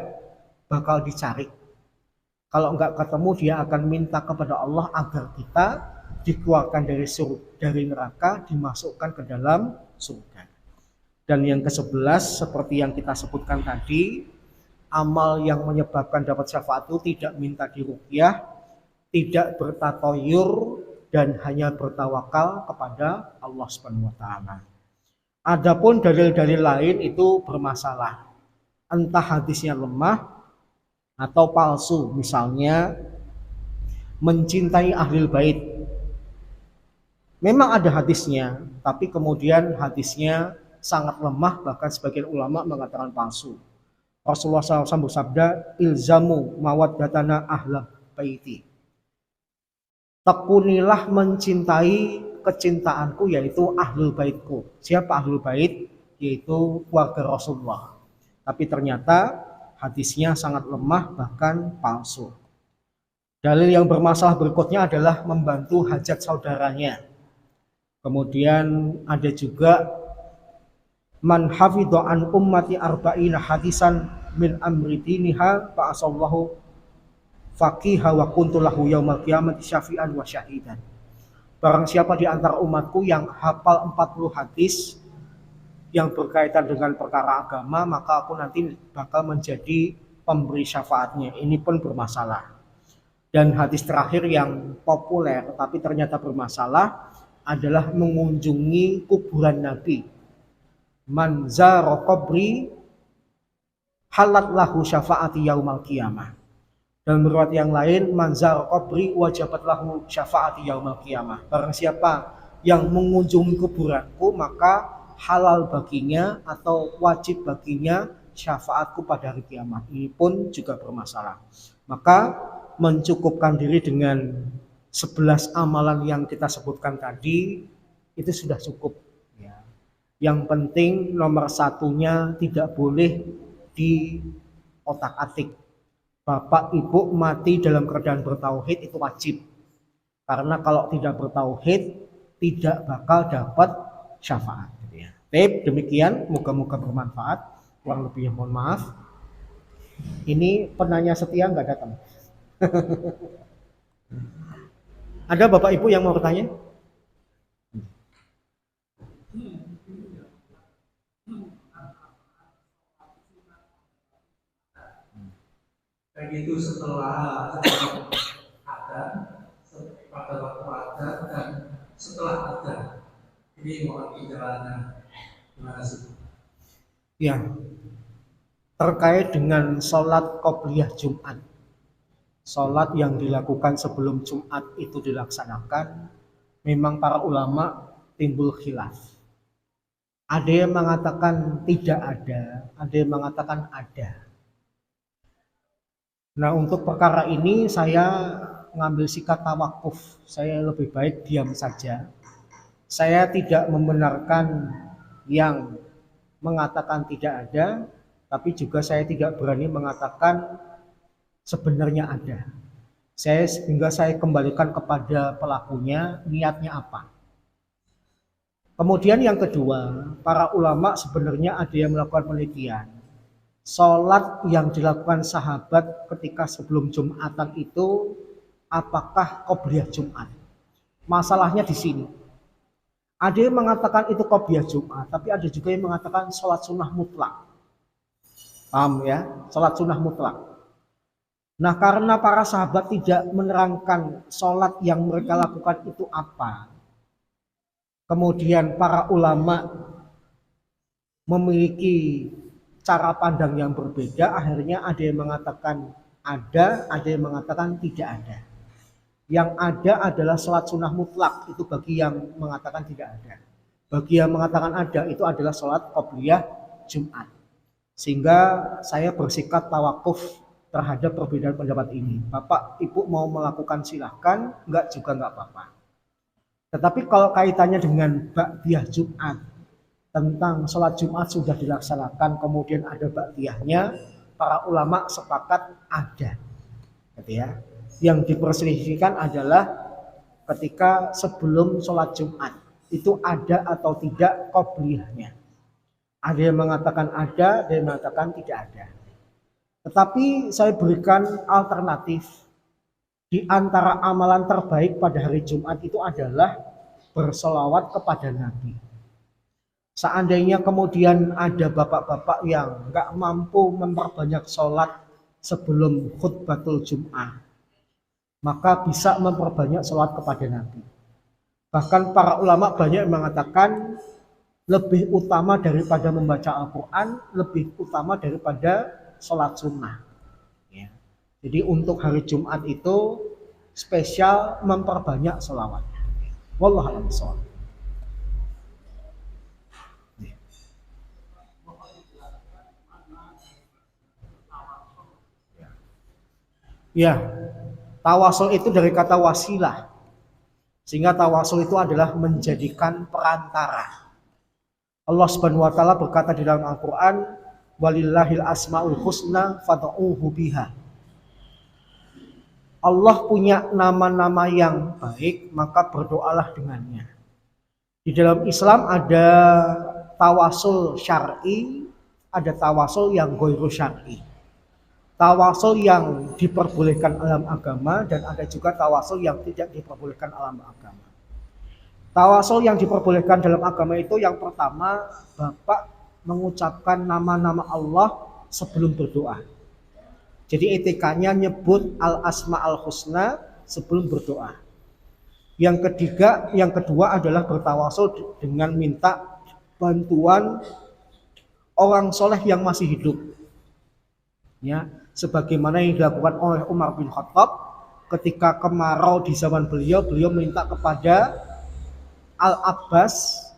bakal dicari. Kalau nggak ketemu, dia akan minta kepada Allah agar kita dikeluarkan dari neraka, dimasukkan ke dalam surga. Dan yang ke-11, seperti yang kita sebutkan tadi, amal yang menyebabkan dapat syafaat itu tidak minta diruqyah, tidak bertatoyur, dan hanya bertawakal kepada Allah Subhanahu wa taala. Adapun dalil-dalil lain itu bermasalah. Entah hadisnya lemah atau palsu, misalnya mencintai ahlul bait. Memang ada hadisnya, tapi kemudian hadisnya sangat lemah, bahkan sebagian ulama mengatakan palsu. Rasulullah SAW bersabda, "Ilzamu mawaddatana ahla baiti." Tekunilah mencintai kecintaanku, yaitu ahlul baitku. Siapa ahlul bait? Yaitu keluarga Rasulullah. Tapi ternyata hadisnya sangat lemah, bahkan palsu. Dalil yang bermasalah berikutnya adalah membantu hajat saudaranya. Kemudian ada juga man hafidha an ummati arba'ina hadisan min amri diniha fa asallahu faqiha wa kuntu lahu yaumal qiyamati syafi'an wa syahidan. Barang siapa di antara umatku yang hafal 40 hadis yang berkaitan dengan perkara agama, maka aku nanti bakal menjadi pemberi syafaatnya. Ini pun bermasalah. Dan hadis terakhir yang populer tapi ternyata bermasalah adalah mengunjungi kuburan Nabi. Man zara qabri halat lahu syafaati yaumal qiyamah. Dan menurut yang lain, man zara qabri wajabat lahu syafaati yaumal qiyamah. Barang siapa yang mengunjungi kuburanku, maka halal baginya atau wajib baginya syafaatku pada hari kiamat. Ini pun juga bermasalah. Maka mencukupkan diri dengan 11 amalan yang kita sebutkan tadi itu sudah cukup. Ya. Yang penting nomor satunya tidak boleh di otak-atik. Bapak ibu mati dalam keadaan bertauhid itu wajib. Karena kalau tidak bertauhid tidak bakal dapat syafaat. Baik, demikian, moga-moga bermanfaat. Kurang lebihnya mohon maaf. Ini penanya setia nggak datang. Ada bapak ibu yang mau bertanya? Kayak gitu setelah ada, pada waktu ada, dan setelah ada. Ini mohon penjelasan. Terima kasih. Ya, terkait dengan sholat qobliyah Jumat. Sholat yang dilakukan sebelum Jumat itu dilaksanakan, memang para ulama timbul khilaf. Ada yang mengatakan tidak ada yang mengatakan ada. Nah, untuk perkara ini saya mengambil sikap tawakuf. Saya lebih baik diam saja. Saya tidak membenarkan yang mengatakan tidak ada, tapi juga saya tidak berani mengatakan sebenarnya ada. Sehingga saya kembalikan kepada pelakunya, niatnya apa. Kemudian yang kedua, para ulama sebenarnya ada yang melakukan penelitian. Sholat yang dilakukan sahabat ketika sebelum Jumatan itu apakah qobliyah Jumat? Masalahnya di sini. Ada yang mengatakan itu qobliyah Jumat, tapi ada juga yang mengatakan sholat sunnah mutlak. Paham ya? Sholat sunnah mutlak. Nah, karena para sahabat tidak menerangkan sholat yang mereka lakukan itu apa, kemudian para ulama memiliki cara pandang yang berbeda, akhirnya ada yang mengatakan ada yang mengatakan tidak ada. Yang ada adalah sholat sunnah mutlak, itu bagi yang mengatakan tidak ada. Bagi yang mengatakan ada, itu adalah sholat qobliyah Jumat. Sehingga saya bersikap tawakuf terhadap perbedaan pendapat ini. Bapak, Ibu mau melakukan silahkan, enggak juga enggak apa-apa. Tetapi kalau kaitannya dengan ba'diyah Jumat, tentang sholat Jumat sudah dilaksanakan, kemudian ada ba'diyahnya, para ulama sepakat ada. Gitu ya. Yang diperselisihkan adalah ketika sebelum sholat Jumat, itu ada atau tidak qobliyahnya. Ada yang mengatakan ada, ada yang mengatakan tidak ada. Tetapi saya berikan alternatif. Di antara amalan terbaik pada hari Jumat itu adalah bersolawat kepada Nabi. Seandainya kemudian ada bapak-bapak yang nggak mampu memperbanyak sholat sebelum khutbatul Jum'ah, maka bisa memperbanyak sholat kepada Nabi. Bahkan para ulama banyak yang mengatakan lebih utama daripada membaca Al-Quran, lebih utama daripada sholat sunnah. Ya. Jadi untuk hari Jumat itu spesial memperbanyak sholawat. Wallahu a'lam bishawab. Ya, tawasul itu dari kata wasilah. Sehingga tawasul itu adalah menjadikan perantara. Allah Subhanahu wa taala berkata di dalam Al-Qur'an, "Walillahil asmaul husna fad'uuhu biha." Allah punya nama-nama yang baik, maka berdoalah dengannya. Di dalam Islam ada tawasul syar'i, ada tawasul yang ghairu syar'i. Tawasul yang diperbolehkan dalam agama dan ada juga tawasul yang tidak diperbolehkan dalam agama. Tawasul yang diperbolehkan dalam agama itu yang pertama, Bapak mengucapkan nama-nama Allah sebelum berdoa. Jadi etikanya nyebut al-asma al-husna sebelum berdoa. Yang kedua adalah bertawasul dengan minta bantuan orang soleh yang masih hidup. Ya, sebagaimana yang dilakukan oleh Umar bin Khattab ketika kemarau di zaman beliau minta kepada Al-Abbas,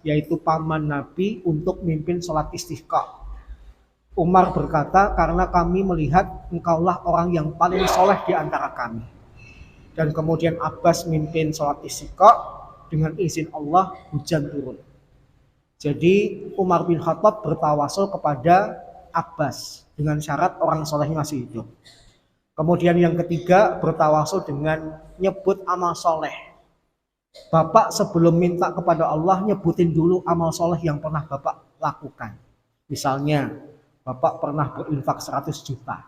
yaitu paman Nabi, untuk mimpin sholat istisqa. Umar berkata, karena kami melihat engkaulah orang yang paling soleh di antara kami. Dan kemudian Abbas mimpin sholat istisqa, dengan izin Allah hujan turun. Jadi Umar bin Khattab bertawasul kepada Abbas dengan syarat orang soleh masih hidup. Kemudian yang ketiga bertawasul dengan nyebut amal soleh. Bapak sebelum minta kepada Allah nyebutin dulu amal soleh yang pernah Bapak lakukan. Misalnya Bapak pernah berinfak 100 juta.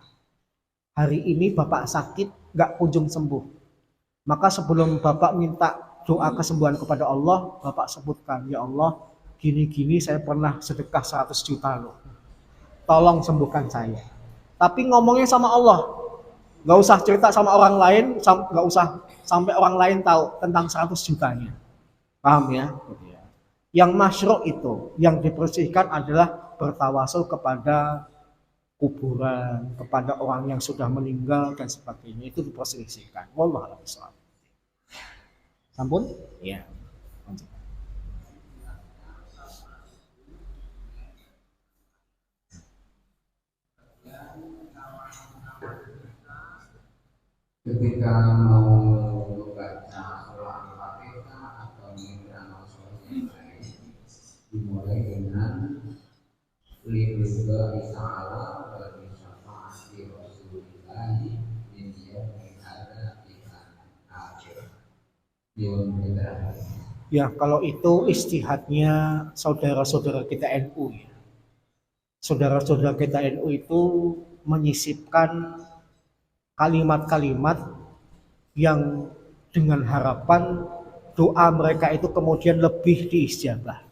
Hari ini Bapak sakit gak kunjung sembuh. Maka sebelum Bapak minta doa kesembuhan kepada Allah, Bapak sebutkan, ya Allah, gini-gini saya pernah sedekah 100 juta loh. Tolong sembuhkan saya. Tapi ngomongnya sama Allah. Gak usah cerita sama orang lain, gak usah sampai orang lain tahu tentang 100 jutanya. Paham ya? Yang masyru' itu, yang dibersihkan adalah bertawasul kepada kuburan, kepada orang yang sudah meninggal dan sebagainya. Itu diperselisihkan. Wallahu a'lam bishawab. Sampun? Ya. Ketika mau membaca surah Al-Fatihah atau mengamal sholat yang lain, dimulai dengan lillahi ta'ala wa bi syafa'ati Rasulillah min yaumil hadza ila akhir. Ya, kalau itu istihadnya saudara-saudara kita NU ya. Saudara-saudara kita NU itu menyisipkan kalimat-kalimat yang dengan harapan doa mereka itu kemudian lebih diijabah.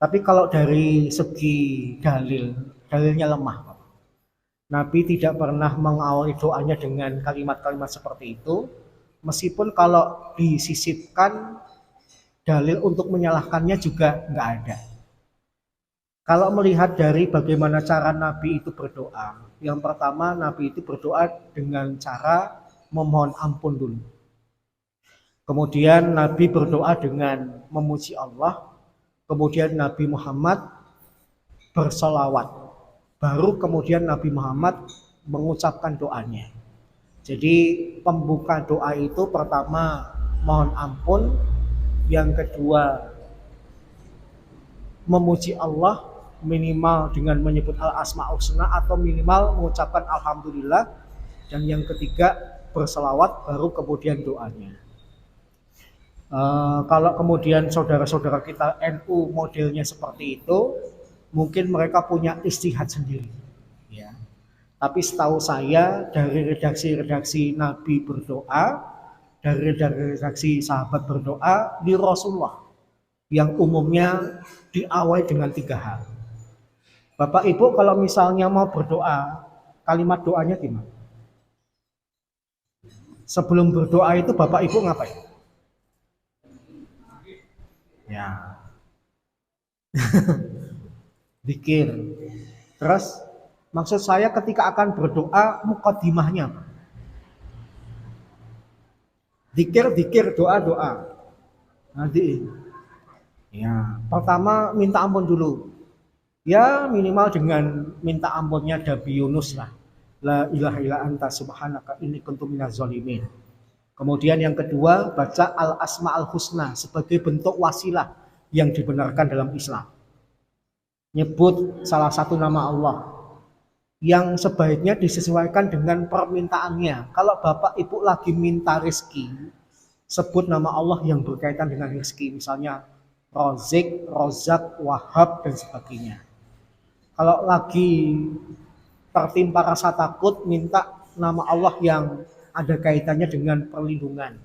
Tapi kalau dari segi dalilnya lemah. Nabi tidak pernah mengawali doanya dengan kalimat-kalimat seperti itu, meskipun kalau disisipkan dalil untuk menyalahkannya juga nggak ada. Kalau melihat dari bagaimana cara Nabi itu berdoa, yang pertama Nabi itu berdoa dengan cara memohon ampun dulu. Kemudian Nabi berdoa dengan memuji Allah, kemudian Nabi Muhammad bersolawat. Baru kemudian Nabi Muhammad mengucapkan doanya. Jadi pembuka doa itu pertama mohon ampun, yang kedua memuji Allah minimal dengan menyebut al-asmaul husna atau minimal mengucapkan alhamdulillah, dan yang ketiga berselawat, baru kemudian doanya. Kalau kemudian saudara-saudara kita NU modelnya seperti itu, mungkin mereka punya istihad sendiri, ya. Tapi setahu saya dari redaksi-redaksi Nabi berdoa, dari redaksi sahabat berdoa di Rasulullah, yang umumnya diawali dengan 3 hal. Bapak Ibu kalau misalnya mau berdoa, kalimat doanya gimana? Sebelum berdoa itu Bapak Ibu ngapain? Ya. Zikir. Terus maksud saya ketika akan berdoa muqaddimahnya apa? Zikir, doa. Nanti ya, pertama minta ampun dulu. Ya minimal dengan minta ampunnya Nabi Yunus lah. La ilaha illa anta subhanaka inni kuntu minaz zalimin. Kemudian yang kedua baca al-asmaul husna sebagai bentuk wasilah yang dibenarkan dalam Islam. Nyebut salah satu nama Allah yang sebaiknya disesuaikan dengan permintaannya. Kalau Bapak Ibu lagi minta rezeki, sebut nama Allah yang berkaitan dengan rezeki, misalnya Razik, Rozak, Wahab dan sebagainya. Kalau lagi tertimpa rasa takut, minta nama Allah yang ada kaitannya dengan perlindungan,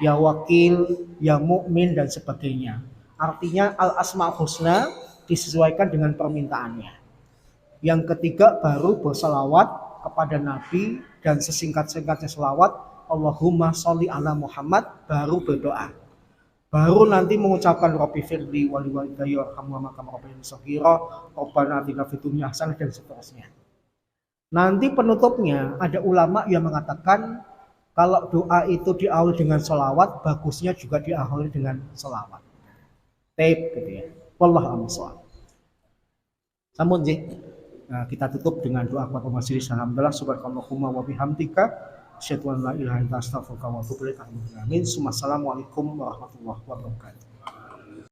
ya Wakil, ya Mukmin dan sebagainya. Artinya al-asmaul husna disesuaikan dengan permintaannya. Yang ketiga baru berselawat kepada Nabi, dan sesingkat-singkatnya selawat Allahumma sholli ala Muhammad, baru berdoa. Baru nanti mengucapkan Rabbi firli wali walidayya warhamhuma kama rabbayani shaghira, Rabbana atina fid dunya hasanah dan seterusnya. Nanti penutupnya ada ulama yang mengatakan kalau doa itu diawali dengan selawat, bagusnya juga diawali dengan selawat. Tape gitu ya. Wallahu a'lam. Namun nah, kita tutup dengan doa kepada majelis. Alhamdulillah subhanallahumma wa bihamdika asyhadu an la ilaha illa anta astaghfiruka wa atubu ilaik. Amin. Assalamualaikum warahmatullahi wabarakatuh.